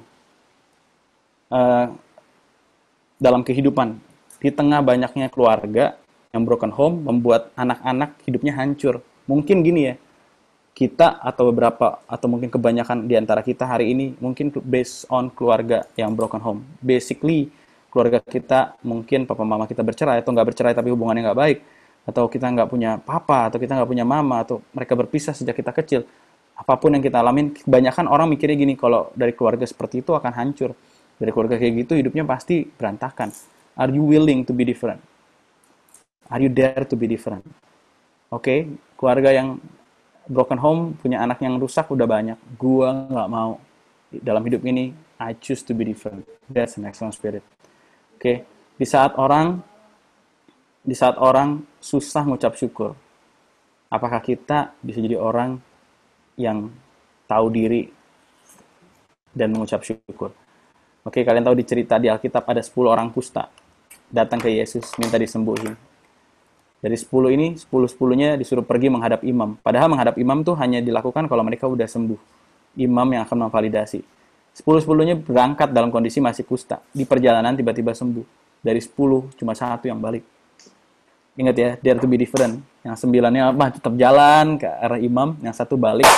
Dalam kehidupan, di tengah banyaknya keluarga yang broken home, membuat anak-anak hidupnya hancur. Mungkin gini ya, kita atau beberapa, atau mungkin kebanyakan di antara kita hari ini, mungkin based on keluarga yang broken home. Basically, keluarga kita, mungkin papa mama kita bercerai, atau nggak bercerai tapi hubungannya nggak baik, atau kita nggak punya papa, atau kita nggak punya mama, atau mereka berpisah sejak kita kecil. Apapun yang kita alamin, kebanyakan orang mikirnya gini, kalau dari keluarga seperti itu akan hancur. Dari keluarga kayak gitu, hidupnya pasti berantakan. Are you willing to be different? Are you dare to be different? Oke, keluarga yang broken home, punya anak yang rusak udah banyak. Gua nggak mau. Dalam hidup ini, I choose to be different. That's an excellent spirit. Oke, di saat orang susah ngucap syukur, apakah kita bisa jadi orang yang tahu diri dan mengucap syukur? Oke, kalian tahu di cerita di Alkitab ada 10 orang kusta datang ke Yesus minta disembuhin. Dari 10 ini, 10-10-nya disuruh pergi menghadap imam. Padahal menghadap imam tuh hanya dilakukan kalau mereka udah sembuh. Imam yang akan memvalidasi. 10-10-nya berangkat dalam kondisi masih kusta. Di perjalanan tiba-tiba sembuh. Dari 10, cuma 1 yang balik. Ingat ya, dare to be different. Yang 9-nya apa? Tetap jalan ke arah imam. Yang satu balik,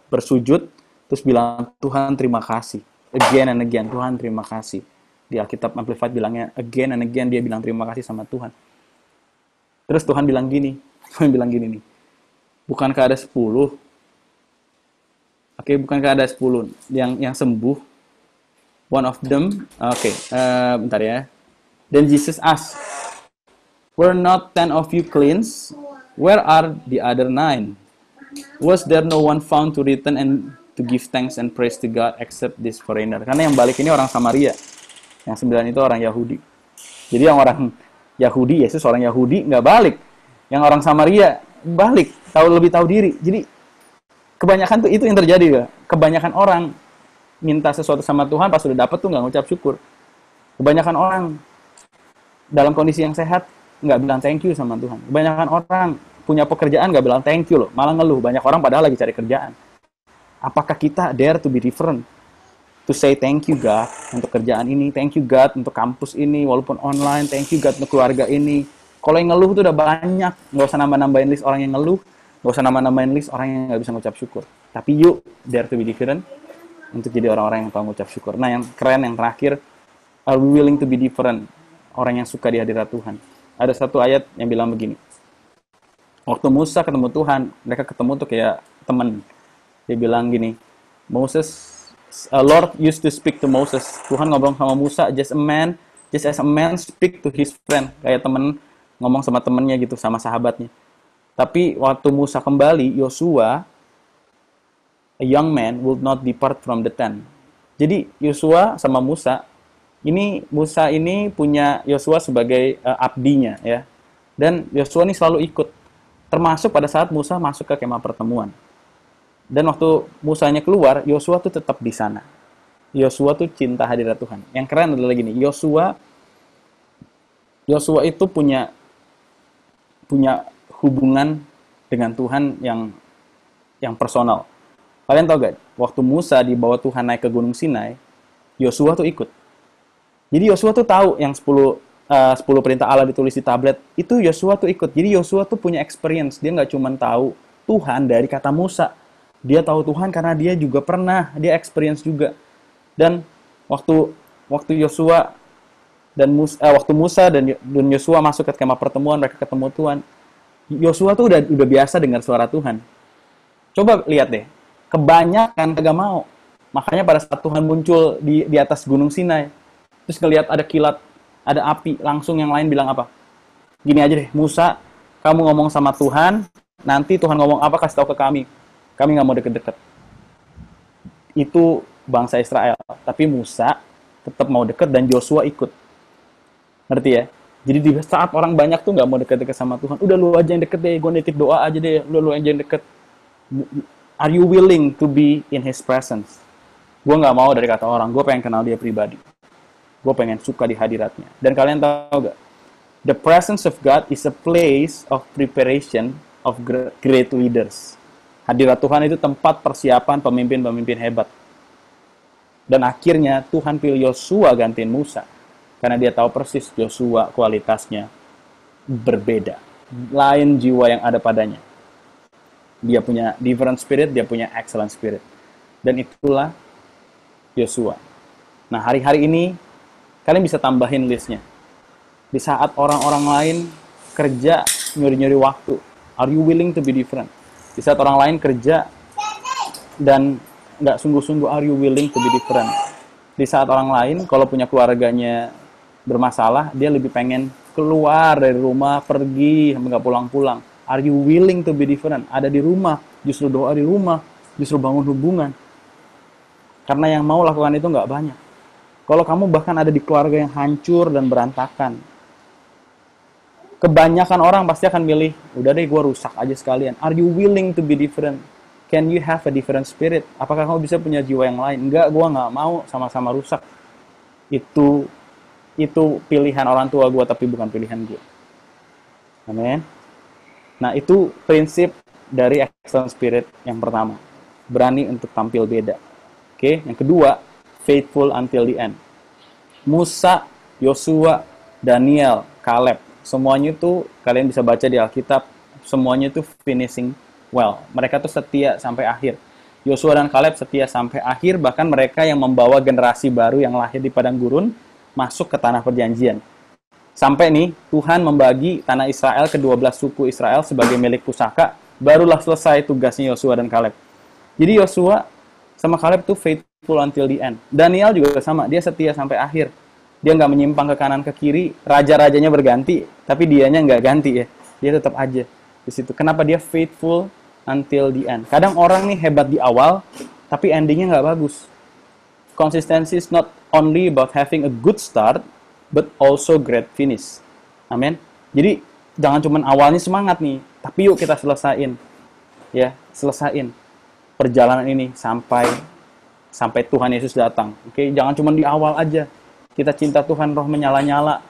bersujud, terus bilang, Tuhan terima kasih. Again and again, Tuhan terima kasih. Di Alkitab Amplified bilangnya, again and again dia bilang terima kasih sama Tuhan. Terus Tuhan bilang gini nih, bukankah ada 10? Oke, bukankah ada 10 yang sembuh? One of them, bentar ya. Then Jesus asked, were not 10 of you cleansed? Where are the other 9? Was there no one found to return and to give thanks and praise to God except this foreigner? Karena yang balik ini orang Samaria. Yang 9 itu orang Yahudi. Jadi yang orang Yahudi, Yesus orang Yahudi, nggak balik. Yang orang Samaria balik, lebih tahu diri. Jadi kebanyakan tuh itu yang terjadi ya. Kebanyakan orang minta sesuatu sama Tuhan, pas sudah dapat tuh nggak ngucap syukur. Kebanyakan orang dalam kondisi yang sehat nggak bilang thank you sama Tuhan. Kebanyakan orang punya pekerjaan nggak bilang thank you loh, malah ngeluh. Banyak orang padahal lagi cari kerjaan. Apakah kita dare to be different? To say thank you God untuk kerjaan ini, thank you God untuk kampus ini, walaupun online, thank you God untuk keluarga ini. Kalau yang ngeluh tuh udah banyak, nggak usah nambah-nambahin list orang yang ngeluh, nggak usah nambah-nambahin list orang yang nggak bisa ngucap syukur. Tapi yuk, dare to be different untuk jadi orang-orang yang tahu ngucap syukur. Nah, yang keren, yang terakhir, are we willing to be different? Orang yang suka di hadirat Tuhan. Ada satu ayat yang bilang begini. Waktu Musa ketemu Tuhan, mereka ketemu tuh kayak temen. Dia bilang gini, Lord used to speak to Moses. Tuhan ngobrol sama Musa, just as a man speak to his friend. Kayak temen ngomong sama temennya gitu, sama sahabatnya. Tapi waktu Musa kembali, Yosua, a young man, will not depart from the tent. Jadi Yosua sama Musa ini punya Yosua sebagai abdinya ya. Dan Yosua ini selalu ikut. Termasuk pada saat Musa masuk ke kemah pertemuan. Dan waktu Musanya keluar, Yosua tuh tetap di sana. Yosua tuh cinta hadirat Tuhan. Yang keren adalah gini, Yosua itu punya hubungan dengan Tuhan yang personal. Kalian tahu gak? Waktu Musa dibawa Tuhan naik ke Gunung Sinai, Yosua tuh ikut. Jadi Yosua tuh tahu yang 10 perintah Allah ditulis di tablet, itu Yosua tuh ikut. Jadi Yosua tuh punya experience. Dia nggak cuma tahu Tuhan dari kata Musa. Dia tahu Tuhan karena dia juga pernah, dia experience juga. Dan waktu Yosua dan waktu Musa dan Yosua masuk ke kemah pertemuan, mereka ketemu Tuhan. Yosua tuh udah biasa dengar suara Tuhan. Coba lihat deh, kebanyakan kagak mau. Makanya pada saat Tuhan muncul di atas Gunung Sinai, terus ngelihat ada kilat, ada api, langsung yang lain bilang apa? Gini aja deh, Musa, kamu ngomong sama Tuhan, nanti Tuhan ngomong apa kasih tahu ke kami. Kami nggak mau deket-deket. Itu bangsa Israel. Tapi Musa tetap mau deket dan Joshua ikut. Ngerti ya? Jadi di saat orang banyak tuh nggak mau deket-deket sama Tuhan. Udah lu aja yang deket deh, gue nitip doa aja deh. Lu aja yang deket. Are you willing to be in His presence? Gue nggak mau dari kata orang. Gue pengen kenal dia pribadi. Gue pengen suka di hadiratnya. Dan kalian tahu gak? The presence of God is a place of preparation of great leaders. Hadirat Tuhan itu tempat persiapan pemimpin-pemimpin hebat. Dan akhirnya Tuhan pilih Yosua gantiin Musa. Karena dia tahu persis Yosua kualitasnya berbeda. Lain jiwa yang ada padanya. Dia punya different spirit, dia punya excellent spirit. Dan itulah Yosua. Nah, hari-hari ini kalian bisa tambahin listnya. Di saat orang-orang lain kerja nyuri-nyuri waktu. Are you willing to be different? Di saat orang lain kerja dan nggak sungguh-sungguh, are you willing to be different? Di saat orang lain, kalau punya keluarganya bermasalah, dia lebih pengen keluar dari rumah, pergi, sampai nggak pulang-pulang. Are you willing to be different? Ada di rumah, justru doa di rumah, justru bangun hubungan. Karena yang mau lakukan itu nggak banyak. Kalau kamu bahkan ada di keluarga yang hancur dan berantakan, kebanyakan orang pasti akan milih, udah deh gue rusak aja sekalian. Are you willing to be different? Can you have a different spirit? Apakah kamu bisa punya jiwa yang lain? Enggak, gue nggak mau sama-sama rusak. Itu pilihan orang tua gue, tapi bukan pilihan gue. Amin. Nah, itu prinsip dari excellent spirit yang pertama. Berani untuk tampil beda. Oke, yang kedua, faithful until the end. Musa, Yosua, Daniel, Caleb, Semuanya tuh kalian bisa baca di Alkitab, semuanya tuh finishing well. Mereka tuh setia sampai akhir. Yosua dan Kaleb setia sampai akhir, bahkan mereka yang membawa generasi baru yang lahir di padang gurun masuk ke tanah perjanjian. Sampai nih, Tuhan membagi tanah Israel ke 12 suku Israel sebagai milik pusaka, barulah selesai tugasnya Yosua dan Kaleb. Jadi Yosua sama Kaleb tuh faithful until the end. Daniel juga sama, dia setia sampai akhir. Dia nggak menyimpang ke kanan ke kiri, raja-rajanya berganti, tapi dianya nggak ganti ya. Dia tetap aja di situ. Kenapa dia faithful until the end? Kadang orang nih hebat di awal, tapi endingnya nggak bagus. Consistency is not only about having a good start, but also great finish. Amin. Jadi jangan cuma awalnya semangat nih, tapi yuk kita selesain. Ya, selesain perjalanan ini sampai Tuhan Yesus datang. Oke, jangan cuma di awal aja. Kita cinta Tuhan, roh menyala-nyala,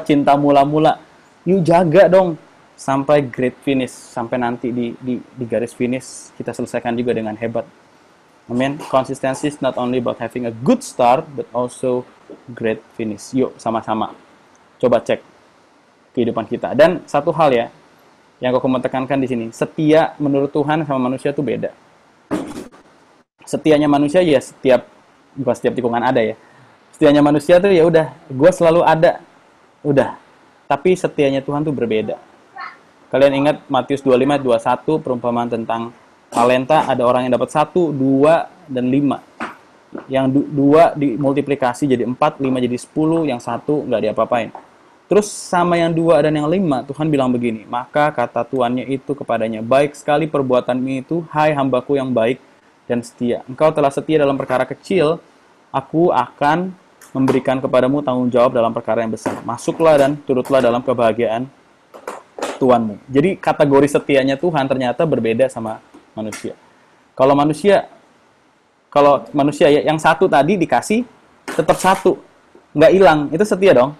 cinta mula-mula. Yuk jaga dong sampai great finish, sampai nanti di garis finish kita selesaikan juga dengan hebat. Amin. Consistency is not only about having a good start, but also great finish. Yuk sama-sama coba cek kehidupan kita. Dan satu hal ya, yang aku mau tekankan di sini, setia menurut Tuhan sama manusia itu beda. Setianya manusia ya bukan setiap tikungan ada ya. Setianya manusia tuh ya udah, gue selalu ada, udah. Tapi setianya Tuhan tuh berbeda. Kalian ingat Matius 25:21 perumpamaan tentang talenta, ada orang yang dapat 1, 2, dan 5. Yang 2 dimultiplikasi jadi 4, 5 jadi 10, yang 1 nggak diapa-apain. Terus sama yang 2 dan yang 5, Tuhan bilang begini, maka kata tuannya itu kepadanya, baik sekali perbuatanmu itu, hai hambaku yang baik dan setia. Engkau telah setia dalam perkara kecil, aku akan memberikan kepadamu tanggung jawab dalam perkara yang besar. Masuklah dan turutlah dalam kebahagiaan Tuhanmu. Jadi kategori setianya Tuhan ternyata berbeda sama manusia. Kalau manusia ya, yang 1 tadi dikasih tetap 1, nggak hilang, itu setia dong.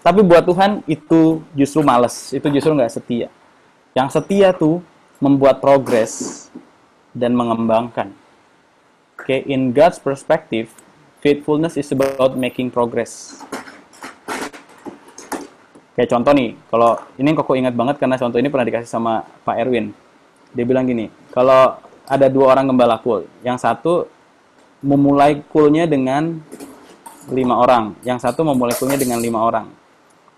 Tapi buat Tuhan itu justru males, itu justru nggak setia. Yang setia tuh membuat progres dan mengembangkan. Okay, in God's perspective, faithfulness is about making progress. Kayak contoh nih, kalau ini Koko ingat banget karena contoh ini pernah dikasih sama Pak Erwin. Dia bilang gini, kalau ada 2 orang gembala kul, yang satu memulai kulnya dengan 5 orang, yang satu memulai kulnya dengan 5 orang.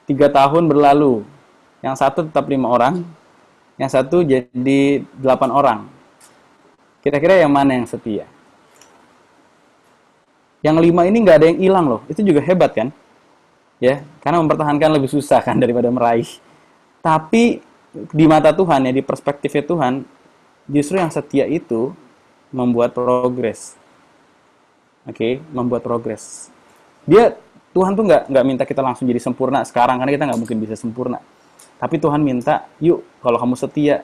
3 tahun berlalu, yang satu tetap 5 orang, yang satu jadi 8 orang. Kira-kira yang mana yang setia? Yang 5 ini nggak ada yang hilang loh, itu juga hebat kan? Ya, karena mempertahankan lebih susah kan daripada meraih. Tapi di mata Tuhan ya, di perspektifnya Tuhan, justru yang setia itu membuat progres. Oke, membuat progres. Tuhan tuh nggak minta kita langsung jadi sempurna sekarang, karena kita nggak mungkin bisa sempurna. Tapi Tuhan minta, yuk kalau kamu setia,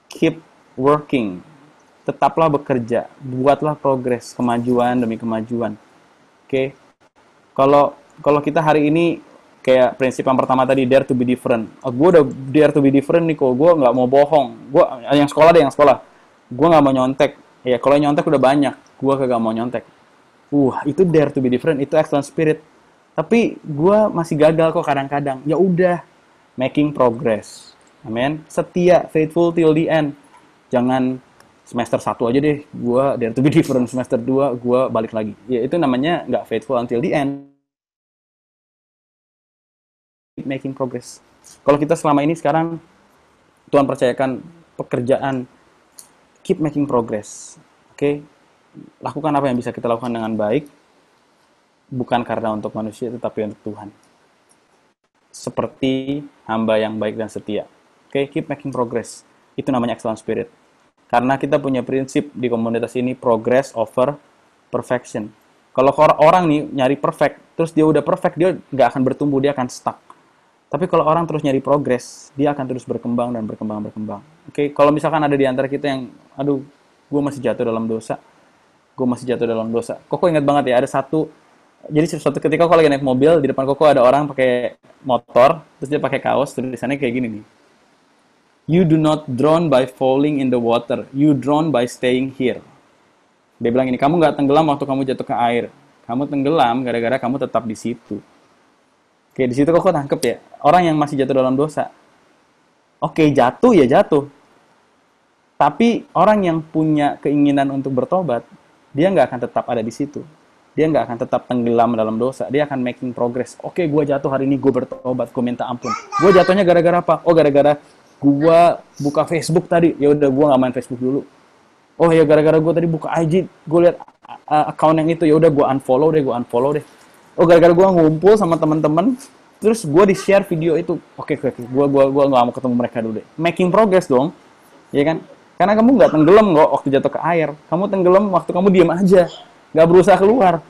keep working, tetaplah bekerja, buatlah progres, kemajuan demi kemajuan. Oke, kalau kita hari ini kayak prinsip yang pertama tadi, dare to be different. Oh, gue udah dare to be different nih kok, gue nggak mau bohong. Gue yang sekolah gue nggak mau nyontek. Ya kalau nyontek udah banyak, gue kagak mau nyontek. Itu dare to be different, itu excellent spirit. Tapi gue masih gagal kok kadang-kadang. Ya udah, making progress. Amen. Setia, faithful till the end. Jangan semester 1 aja deh, gue dare to be different, semester 2 gue balik lagi. Ya itu namanya nggak faithful until the end. Making progress. Kalau kita selama ini sekarang Tuhan percayakan pekerjaan, keep making progress. Oke? Lakukan apa yang bisa kita lakukan dengan baik, bukan karena untuk manusia tetapi untuk Tuhan. Seperti hamba yang baik dan setia. Oke, keep making progress. Itu namanya excellent spirit. Karena kita punya prinsip di komunitas ini, progress over perfection. Kalau orang nih nyari perfect, terus dia udah perfect, dia nggak akan bertumbuh, dia akan stuck. Tapi kalau orang terus nyari progress, dia akan terus berkembang dan berkembang. Oke, kalau misalkan ada di antara kita yang, aduh, gue masih jatuh dalam dosa. Koko ingat banget ya, jadi suatu ketika Koko lagi naik mobil, di depan Koko ada orang pakai motor, terus dia pakai kaos, tulisannya kayak gini nih. You do not drown by falling in the water, you drown by staying here. Dia bilang ini, kamu nggak tenggelam waktu kamu jatuh ke air, kamu tenggelam gara-gara kamu tetap di situ. Oke, di situ kok tangkep ya. Orang yang masih jatuh dalam dosa. Oke, jatuh ya jatuh. Tapi orang yang punya keinginan untuk bertobat, dia nggak akan tetap ada di situ. Dia nggak akan tetap tenggelam dalam dosa. Dia akan making progress. Oke, gue jatuh hari ini, gue bertobat, gue minta ampun. Gue jatuhnya gara-gara apa? Oh, gara-gara gue buka Facebook tadi. Ya udah, gue nggak main Facebook dulu. Oh ya, gara-gara gue tadi buka IG, gue lihat account yang itu, ya udah gue unfollow deh. Oh, gara-gara gue ngumpul sama teman-teman, terus gue di-share video itu. Oke, gue nggak mau ketemu mereka dulu deh. Making progress dong, ya kan? Karena kamu nggak tenggelam kok waktu jatuh ke air. Kamu tenggelam waktu kamu diam aja, nggak berusaha keluar.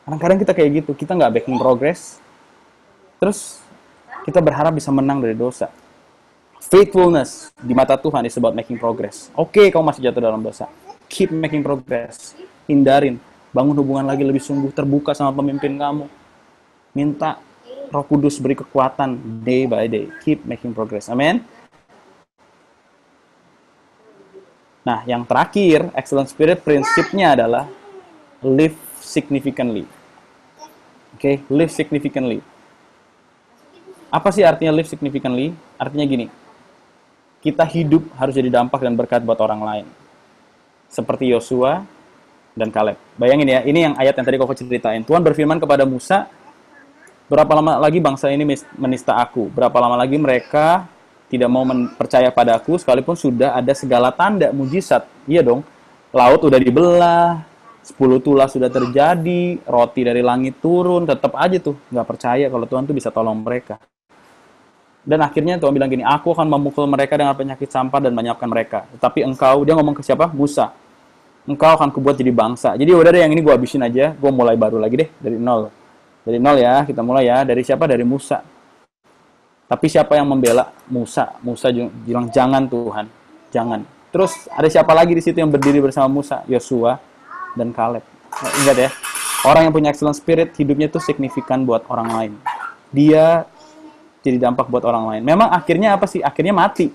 Kadang-kadang kita kayak gitu, kita nggak making progress, terus kita berharap bisa menang dari dosa. Faithfulness di mata Tuhan is about making progress. Oke, kamu masih jatuh dalam dosa. Keep making progress. Hindarin. Bangun hubungan lagi lebih sungguh, terbuka sama pemimpin kamu. Minta Roh Kudus beri kekuatan day by day. Keep making progress. Amin. Nah, yang terakhir, excellent spirit prinsipnya adalah live significantly. Oke, live significantly. Apa sih artinya live significantly? Artinya gini, kita hidup harus jadi dampak dan berkat buat orang lain. Seperti Yosua dan Kaleb. Bayangin ya, ini yang ayat yang tadi Koko ceritain. Tuhan berfirman kepada Musa, berapa lama lagi bangsa ini menista aku? Berapa lama lagi mereka tidak mau percaya padaku, sekalipun sudah ada segala tanda, mujizat. Iya dong, laut udah dibelah, 10 tulah sudah terjadi, roti dari langit turun, tetap aja tuh nggak percaya kalau Tuhan tuh bisa tolong mereka. Dan akhirnya Tuhan bilang gini, aku akan memukul mereka dengan penyakit sampah dan menyiapkan mereka. Tetapi engkau, dia ngomong ke siapa? Musa. Engkau akan kubuat jadi bangsa. Jadi udah deh yang ini gue habisin aja, gue mulai baru lagi deh, dari nol. Dari nol ya, kita mulai ya. Dari siapa? Dari Musa. Tapi siapa yang membela? Musa. Musa bilang, jangan Tuhan, jangan. Terus ada siapa lagi di situ yang berdiri bersama Musa? Yosua dan Kaleb. Nah, ingat ya, orang yang punya excellent spirit, hidupnya tuh signifikan buat orang lain. Dia jadi dampak buat orang lain. Memang akhirnya apa sih? Akhirnya mati.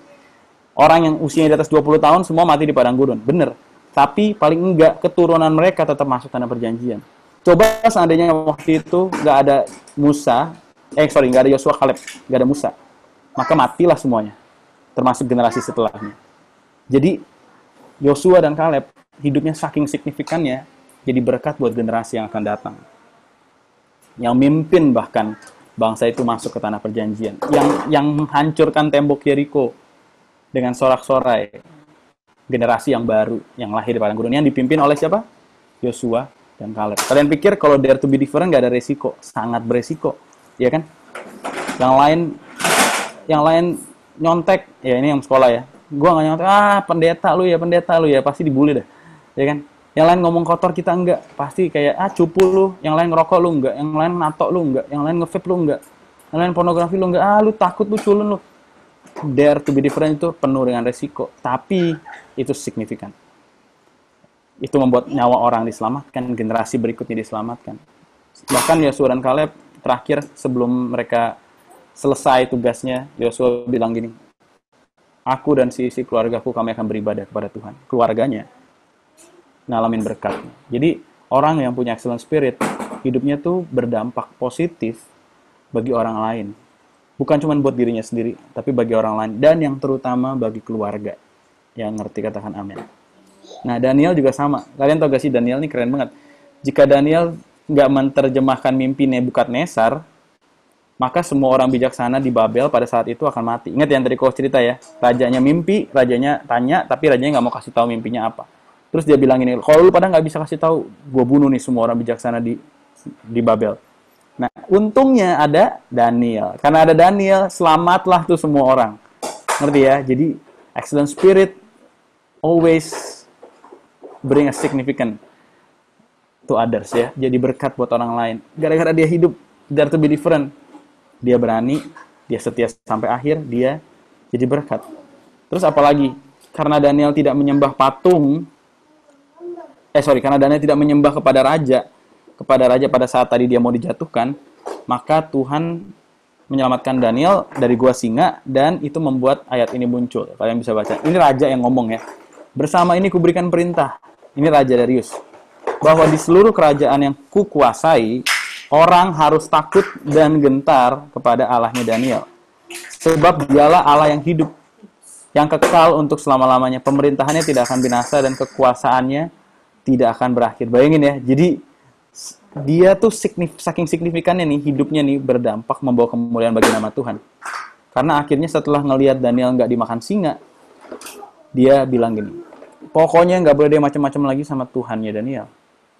Orang yang usianya di atas 20 tahun semua mati di padang gurun. Bener. Tapi paling enggak keturunan mereka tetap masuk tanah perjanjian. Coba seandainya waktu itu nggak ada nggak ada Yosua, Kaleb, nggak ada Musa. Maka matilah semuanya. Termasuk generasi setelahnya. Jadi Yosua dan Kaleb hidupnya saking signifikannya jadi berkat buat generasi yang akan datang. Yang mimpin bahkan bangsa itu masuk ke tanah perjanjian. Yang menghancurkan tembok Yeriko dengan sorak-sorai. Generasi yang baru, yang lahir di padang gurun. Yang dipimpin oleh siapa? Yosua dan Kaleb. Kalian pikir kalau dare to be different nggak ada resiko? Sangat beresiko. Ya kan? Yang lain nyontek. Ya ini yang sekolah ya. Gua nggak nyontek. Pendeta lu ya. Pasti dibully dah. Ya kan? Yang lain ngomong kotor kita enggak, pasti kayak cupu lu, yang lain ngerokok lu enggak, yang lain nato lu enggak, yang lain nge-vape lu enggak, yang lain pornografi lu enggak, lu takut, lu culun lu. Dare to be different itu penuh dengan resiko, tapi itu signifikan. Itu membuat nyawa orang diselamatkan, generasi berikutnya diselamatkan. Bahkan Yosua dan Kaleb terakhir sebelum mereka selesai tugasnya, Yosua bilang gini, aku dan sisi keluargaku kami akan beribadah kepada Tuhan. Keluarganya ngalamin berkat. Jadi orang yang punya excellent spirit, hidupnya tuh berdampak positif bagi orang lain. Bukan cuma buat dirinya sendiri, tapi bagi orang lain. Dan yang terutama bagi keluarga. Yang ngerti katakan amin. Nah, Daniel juga sama. Kalian tahu gak sih, Daniel ini keren banget. Jika Daniel nggak menerjemahkan mimpi Nebukadnezar, maka semua orang bijaksana di Babel pada saat itu akan mati. Ingat yang tadi kau cerita ya, rajanya mimpi, rajanya tanya, tapi rajanya nggak mau kasih tahu mimpinya apa. Terus dia bilang ini, kalau lu pada nggak bisa kasih tahu, gue bunuh nih semua orang bijaksana di Babel. Nah, untungnya ada Daniel. Karena ada Daniel, selamatlah tuh semua orang. Ngerti ya? Jadi, excellent spirit always bring a significant to others ya. Jadi berkat buat orang lain. Gara-gara dia hidup, dare to be different. Dia berani, dia setia sampai akhir, dia jadi berkat. Terus apalagi? Karena Daniel tidak menyembah patung, karena Daniel tidak menyembah kepada raja pada saat tadi dia mau dijatuhkan, maka Tuhan menyelamatkan Daniel dari gua singa, dan itu membuat ayat ini muncul. Kalian bisa baca. Ini raja yang ngomong ya. Bersama ini kuberikan perintah. Ini Raja Darius. Bahwa di seluruh kerajaan yang kukuasai, Orang harus takut dan gentar kepada Allahnya Daniel. Sebab dialah Allah yang hidup, yang kekal untuk selama-lamanya. Pemerintahannya tidak akan binasa dan kekuasaannya tidak akan berakhir. Bayangin ya, jadi dia tuh saking signifikannya nih, hidupnya nih berdampak membawa kemuliaan bagi nama Tuhan. Karena akhirnya setelah ngelihat Daniel nggak dimakan singa, dia bilang gini, pokoknya nggak boleh dia macam-macam lagi sama Tuhannya Daniel.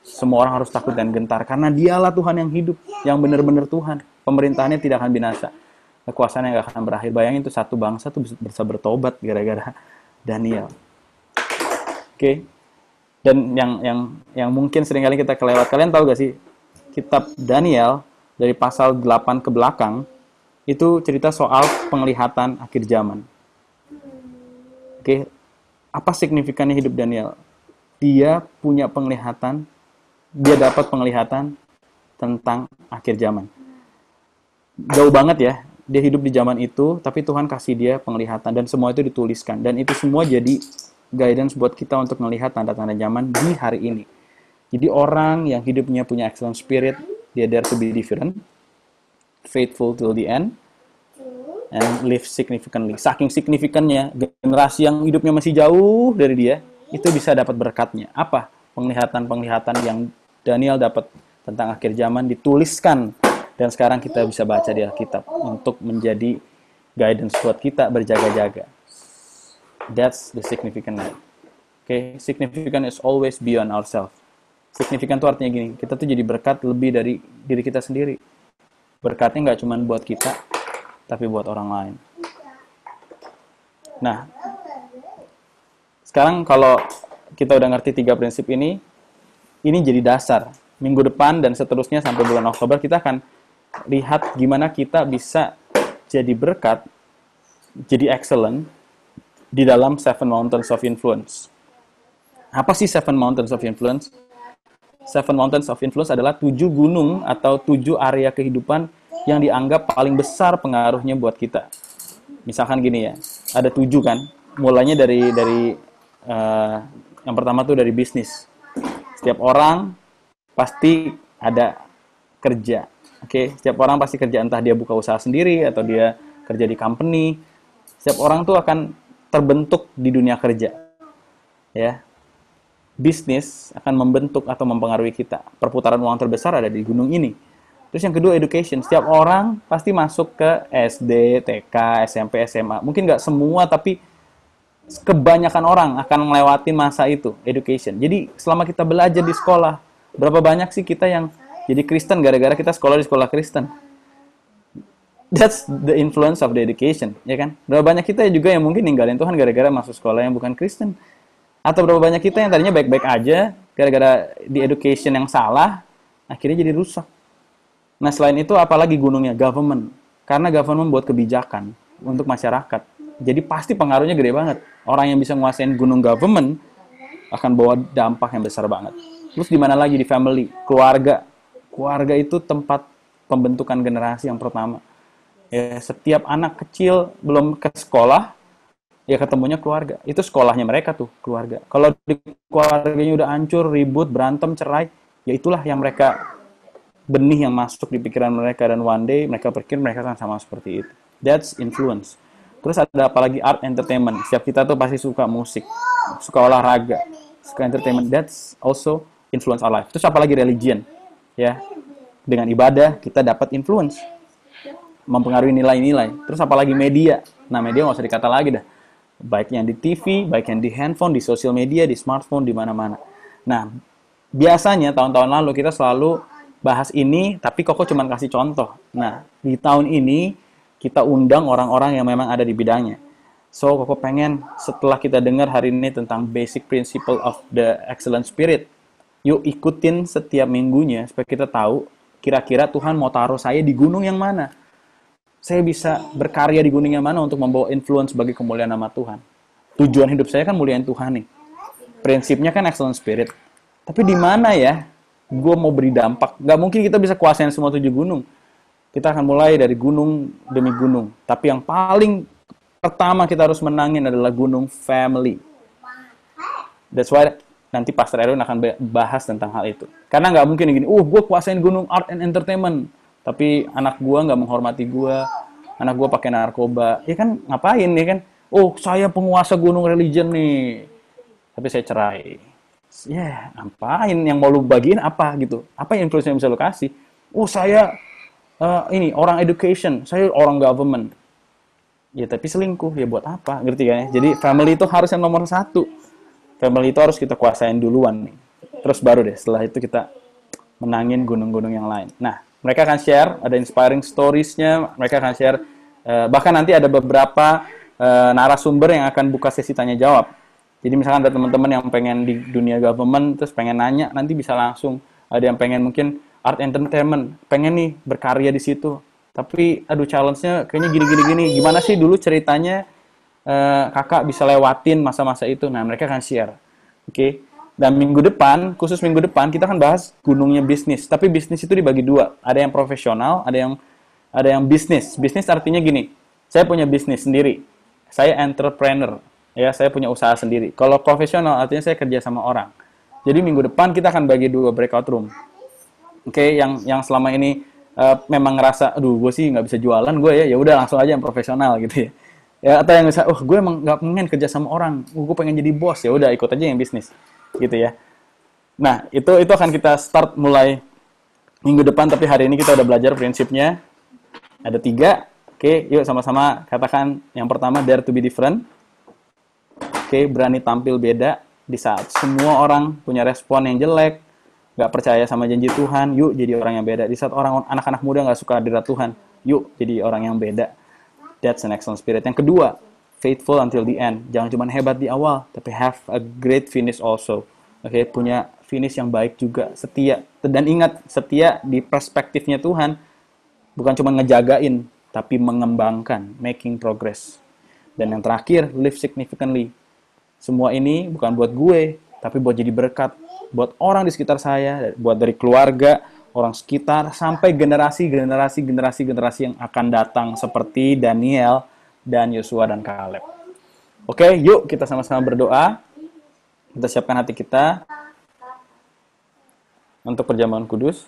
Semua orang harus takut dan gentar, karena dialah Tuhan yang hidup, yang benar-benar Tuhan. Pemerintahannya tidak akan binasa, kekuasaannya nggak akan berakhir. Bayangin tuh satu bangsa tuh bisa bertobat gara-gara Daniel. Oke. Dan yang mungkin seringkali kita kelewat, kalian tahu gak sih, kitab Daniel dari pasal 8 ke belakang itu cerita soal penglihatan akhir zaman. Oke. Apa signifikannya hidup Daniel? Dia punya penglihatan, dia dapat penglihatan tentang akhir zaman. Jauh banget ya, dia hidup di zaman itu, tapi Tuhan kasih dia penglihatan, dan semua itu dituliskan. Dan itu semua jadi guidance buat kita untuk melihat tanda-tanda zaman di hari ini. Jadi orang yang hidupnya punya excellent spirit, dia dare to be different, faithful till the end, and live significantly. Saking signifikannya, generasi yang hidupnya masih jauh dari dia, itu bisa dapat berkatnya. Apa? Penglihatan-penglihatan yang Daniel dapat tentang akhir zaman dituliskan, dan sekarang kita bisa baca di Alkitab untuk menjadi guidance buat kita berjaga-jaga. That's the significant. Okay, significant is always beyond ourselves. Signifikan itu artinya gini, kita tuh jadi berkat lebih dari diri kita sendiri. Berkatnya nggak cuma buat kita, tapi buat orang lain. Nah, sekarang kalau kita udah ngerti 3 prinsip ini jadi dasar. Minggu depan dan seterusnya sampai bulan Oktober kita akan lihat gimana kita bisa jadi berkat, jadi excellent di dalam 7 Mountains of Influence. Apa sih 7 Mountains of Influence? 7 Mountains of Influence adalah 7 gunung atau 7 area kehidupan yang dianggap paling besar pengaruhnya buat kita. Misalkan gini ya, ada 7 kan, mulanya dari yang pertama tuh dari bisnis. Setiap orang pasti ada kerja. Oke, setiap orang pasti kerja, entah dia buka usaha sendiri atau dia kerja di company. Setiap orang tuh akan terbentuk di dunia kerja. Ya. Bisnis akan membentuk atau mempengaruhi kita. Perputaran uang terbesar ada di gunung ini. Terus yang kedua, education. Setiap orang pasti masuk ke SD, TK, SMP, SMA. Mungkin nggak semua, tapi kebanyakan orang akan melewati masa itu, education. Jadi selama kita belajar di sekolah, berapa banyak sih kita yang jadi Kristen gara-gara kita sekolah di sekolah Kristen? That's the influence of the education, ya kan? Berapa banyak kita juga yang mungkin ninggalin Tuhan gara-gara masuk sekolah yang bukan Kristen? Atau berapa banyak kita yang tadinya baik-baik aja, gara-gara di education yang salah, akhirnya jadi rusak. Nah, selain itu apalagi gunungnya? Government. Karena government buat kebijakan untuk masyarakat. Jadi pasti pengaruhnya gede banget. Orang yang bisa nguasain gunung government akan bawa dampak yang besar banget. Terus di mana lagi? Di family, keluarga. Keluarga itu tempat pembentukan generasi yang pertama. Ya, setiap anak kecil belum ke sekolah, ya ketemunya keluarga. Itu sekolahnya mereka tuh, keluarga. Kalau di keluarganya udah hancur, ribut, berantem, cerai, ya itulah yang mereka, benih yang masuk di pikiran mereka, dan one day mereka pikir mereka akan sama seperti itu. That's influence. Terus ada apalagi art entertainment. Setiap kita tuh pasti suka musik, suka olahraga, suka entertainment. That's also influence our life. Terus apalagi religion. Ya, dengan ibadah kita dapat influence, mempengaruhi nilai-nilai. Terus apalagi media. Nah, media nggak usah dikata lagi dah. Baik yang di TV, baik yang di handphone, di sosial media, di smartphone, di mana-mana. Nah, biasanya tahun-tahun lalu kita selalu bahas ini, tapi Koko cuma kasih contoh. Nah, di tahun ini kita undang orang-orang yang memang ada di bidangnya. So, Koko pengen setelah kita dengar hari ini tentang basic principle of the excellent spirit, yuk ikutin setiap minggunya supaya kita tahu kira-kira Tuhan mau taruh saya di gunung yang mana. Saya bisa berkarya di gunung yang mana untuk membawa influence bagi kemuliaan nama Tuhan. Tujuan hidup saya kan muliain Tuhan nih. Prinsipnya kan excellent spirit. Tapi di mana ya gue mau beri dampak? Gak mungkin kita bisa kuasain semua 7 gunung. Kita akan mulai dari gunung demi gunung. Tapi yang paling pertama kita harus menangin adalah gunung family. That's why nanti Pastor Erwin akan bahas tentang hal itu. Karena nggak mungkin gini, gue kuasain gunung art and entertainment, tapi anak gue nggak menghormati gue, anak gue pakai narkoba, ya kan ngapain ya kan? Oh, saya penguasa gunung religion nih, tapi saya cerai. Ya, ngapain? Yang mau lu bagiin apa gitu? Apa yang influence yang bisa lu kasih? Oh, saya ini orang education, saya orang government. Ya, tapi selingkuh, ya buat apa? Ngerti kan ya? Jadi family itu harus yang nomor satu. Family itu harus kita kuasain duluan nih. Terus baru deh, setelah itu kita menangin gunung-gunung yang lain. Nah, mereka akan share, ada inspiring stories-nya, mereka akan share, bahkan nanti ada beberapa narasumber yang akan buka sesi tanya-jawab. Jadi misalkan ada teman-teman yang pengen di dunia government, terus pengen nanya, nanti bisa langsung. Ada yang pengen mungkin art entertainment, pengen nih berkarya di situ. Tapi, aduh challenge-nya kayaknya gini-gini. Gimana sih dulu ceritanya kakak bisa lewatin masa-masa itu? Nah, mereka akan share. Oke. Dan minggu depan, khusus minggu depan, kita akan bahas gunungnya bisnis. Tapi bisnis itu dibagi dua. Ada yang profesional, ada yang bisnis. Bisnis artinya gini, saya punya bisnis sendiri. Saya entrepreneur. Ya, saya punya usaha sendiri. Kalau profesional artinya saya kerja sama orang. Jadi minggu depan kita akan bagi dua breakout room. Oke, yang selama ini memang ngerasa, aduh gue sih nggak bisa jualan gue ya udah langsung aja yang profesional gitu ya. Ya, atau yang bisa, gue emang nggak pengen kerja sama orang, gue pengen jadi bos, ya udah ikut aja yang bisnis, gitu ya. Nah, itu akan kita start mulai minggu depan, tapi hari ini kita udah belajar prinsipnya. Ada 3, oke, yuk sama-sama katakan. Yang pertama, dare to be different. Oke, berani tampil beda di saat semua orang punya respon yang jelek, nggak percaya sama janji Tuhan, yuk jadi orang yang beda. Di saat anak-anak muda nggak suka hadirat Tuhan, yuk jadi orang yang beda. That's an excellent spirit. Yang kedua, faithful until the end. Jangan cuma hebat di awal, tapi have a great finish also. Oke, punya finish yang baik juga, setia. Dan ingat, setia di perspektifnya Tuhan, bukan cuma ngejagain, tapi mengembangkan, making progress. Dan yang terakhir, live significantly. Semua ini bukan buat gue, tapi buat jadi berkat. Buat orang di sekitar saya, buat dari keluarga, orang sekitar, sampai generasi yang akan datang seperti Daniel dan Yosua dan Kaleb. Oke, yuk kita sama-sama berdoa. Kita siapkan hati kita untuk perjamuan kudus.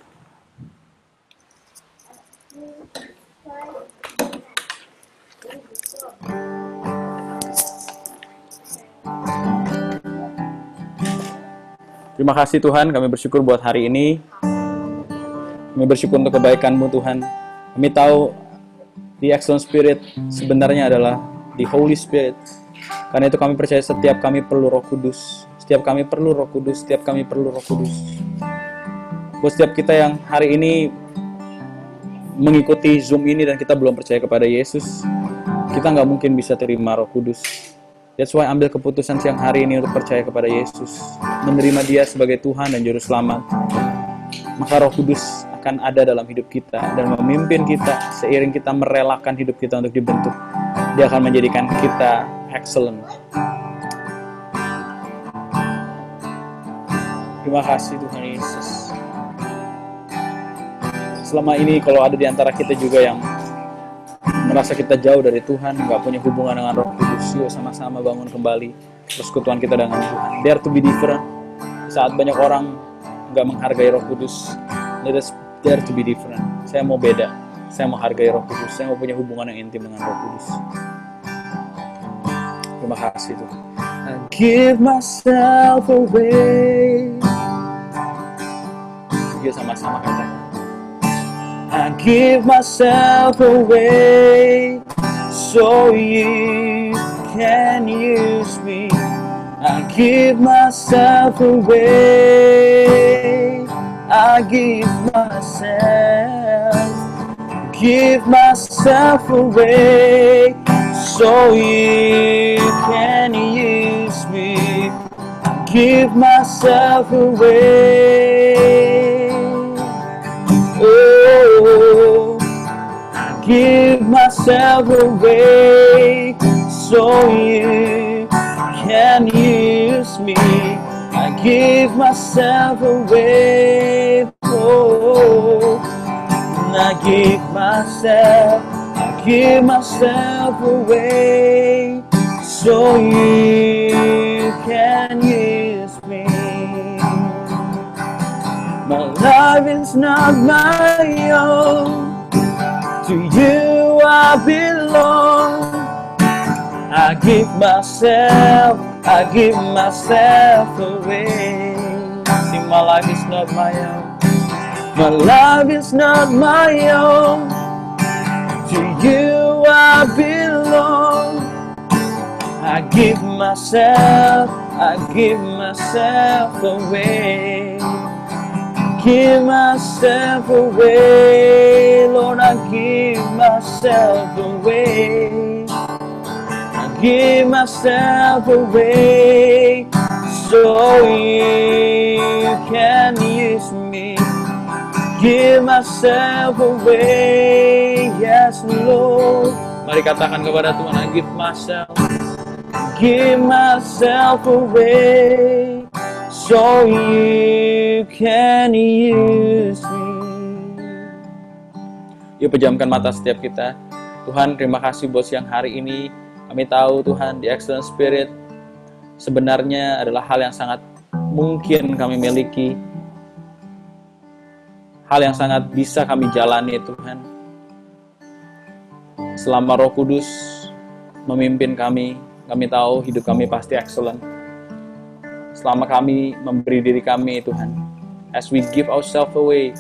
Terima kasih Tuhan, kami bersyukur buat hari ini. Kami bersyukur untuk kebaikan-Mu Tuhan. Kami tahu the excellent spirit sebenarnya adalah the Holy Spirit. Karena itu kami percaya setiap kami perlu Roh Kudus. Setiap kami perlu Roh Kudus. Setiap kami perlu Roh Kudus. Buat setiap kita yang hari ini mengikuti Zoom ini dan kita belum percaya kepada Yesus, kita nggak mungkin bisa terima Roh Kudus. That's why ambil keputusan siang hari ini untuk percaya kepada Yesus. Menerima Dia sebagai Tuhan dan Juru Selamat. Maka Roh Kudus akan ada dalam hidup kita dan memimpin kita seiring kita merelakan hidup kita untuk dibentuk. Dia akan menjadikan kita excellent. Terima kasih Tuhan Yesus. Selama ini kalau ada di antara kita juga yang merasa kita jauh dari Tuhan, nggak punya hubungan dengan Roh Kudus, yuk sama-sama bangun kembali persekutuan kita dengan Tuhan. Dare to be different. Saat banyak orang nggak menghargai Roh Kudus, let us dare to be different. Saya mau beda, saya mau hargai Roh Kudus, saya mau punya hubungan yang intim dengan Roh Kudus. Terima kasih Tuhan. I give myself away. Yuk sama-sama katakan. I give myself away so you can use me. I give myself away. I give myself away so you can use me. I give myself away. Oh, I give myself away so you can use me. I give myself away. Oh, I give myself away so you can use me. My life is not my own. To you I belong. I give myself away. See, my life is not my own. My life is not my own. To you I belong. I give myself away. Give myself away, Lord, I give myself away. I give myself away, so you can use me. Give myself away, yes Lord. Mari katakan kepada Tuhan, I give myself away, so you can use me. Yuk pejamkan mata setiap kita. Tuhan, terima kasih buat siang hari ini. Kami tahu Tuhan, the excellent spirit sebenarnya adalah hal yang sangat mungkin kami miliki. Hal yang sangat bisa kami jalani Tuhan. Selama Roh Kudus memimpin kami tahu hidup kami pasti excellent. Selama kami memberi diri kami Tuhan, as we give ourselves away,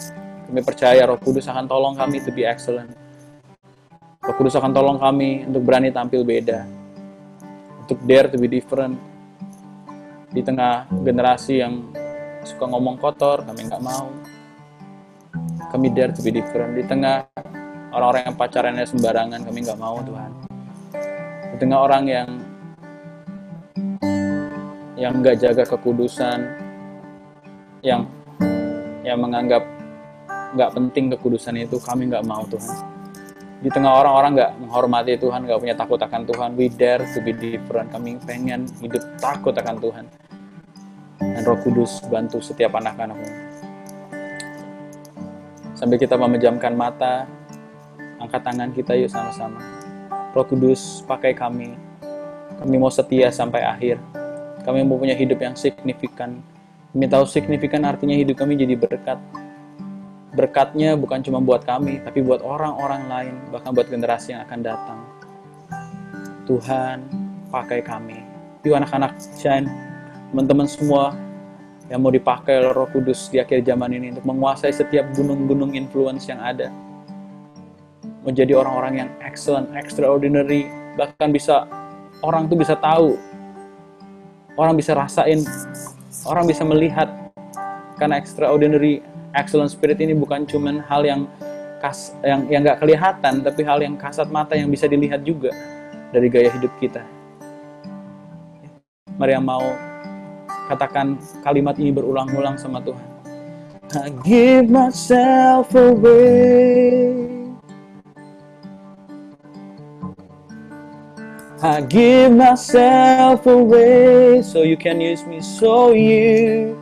kami percaya Roh Kudus akan tolong kami to be excellent. Roh Kudus akan tolong kami untuk berani tampil beda, untuk dare to be different. Di tengah generasi yang suka ngomong kotor, kami nggak mau. Kami dare to be different. Di tengah orang-orang yang pacarannya sembarangan, kami nggak mau Tuhan. Di tengah orang yang nggak jaga kekudusan, yang menganggap nggak penting kekudusan itu, kami nggak mau Tuhan. Di tengah orang-orang nggak menghormati Tuhan, nggak punya takut akan Tuhan, we dare to be different. Kami pengen hidup takut akan Tuhan. Dan Roh Kudus bantu setiap anak-anak-Mu. Sambil kita memejamkan mata, angkat tangan kita yuk sama-sama. Roh Kudus, pakai kami. Kami mau setia sampai akhir. Kami mau punya hidup yang signifikan. Kami tahu signifikan artinya hidup kami jadi berkat. Berkatnya bukan cuma buat kami, tapi buat orang-orang lain, bahkan buat generasi yang akan datang. Tuhan, pakai kami. Yuk anak-anak Shine, teman-teman semua yang mau dipakai oleh Roh Kudus di akhir zaman ini untuk menguasai setiap gunung-gunung influence yang ada. Menjadi orang-orang yang excellent, extraordinary, bahkan orang tuh bisa tahu, orang bisa rasain, orang bisa melihat. Karena extraordinary, excellent spirit ini bukan cuman hal yang nggak kelihatan, tapi hal yang kasat mata yang bisa dilihat juga dari gaya hidup kita. Mari yang mau katakan kalimat ini berulang-ulang sama Tuhan. I give myself away. I give myself away, so you can use me, so you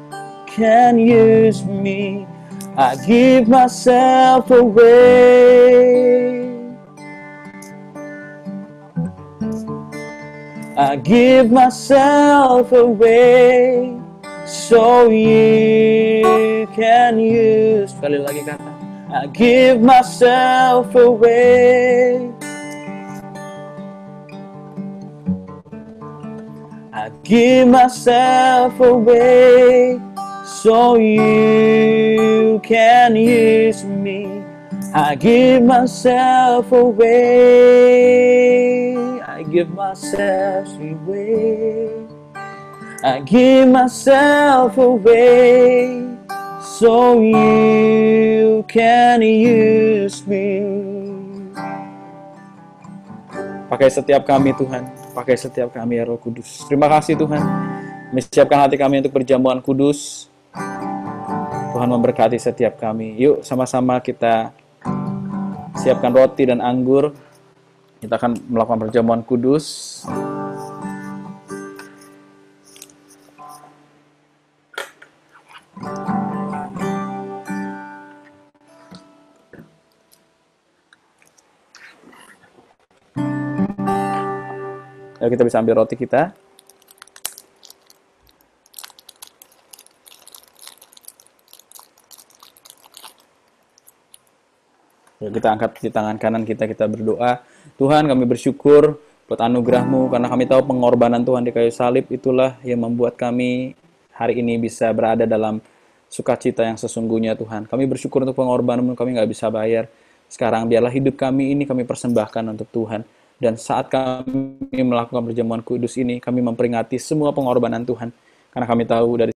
can use me. I give myself away. I give myself away, so you can use. Sekali lagi kata, I give myself away. I give myself away, so you can use me. I give myself away. I give myself away. I give myself away, so you can use me. Pakai setiap kami Tuhan, pakai setiap kami ya Roh Kudus. Terima kasih Tuhan, menyiapkan hati kami untuk perjamuan kudus. Tuhan memberkati setiap kami. Yuk sama-sama kita siapkan roti dan anggur. Kita akan melakukan perjamuan kudus. Lalu kita bisa ambil roti kita. Ya, kita angkat di tangan kanan kita, kita berdoa. Tuhan, kami bersyukur buat anugerah-Mu, karena kami tahu pengorbanan Tuhan di kayu salib itulah yang membuat kami hari ini bisa berada dalam sukacita yang sesungguhnya, Tuhan. Kami bersyukur untuk pengorbanan-Mu, kami nggak bisa bayar. Sekarang biarlah hidup kami ini kami persembahkan untuk Tuhan. Dan saat kami melakukan perjamuan kudus ini, kami memperingati semua pengorbanan Tuhan. Karena kami tahu dari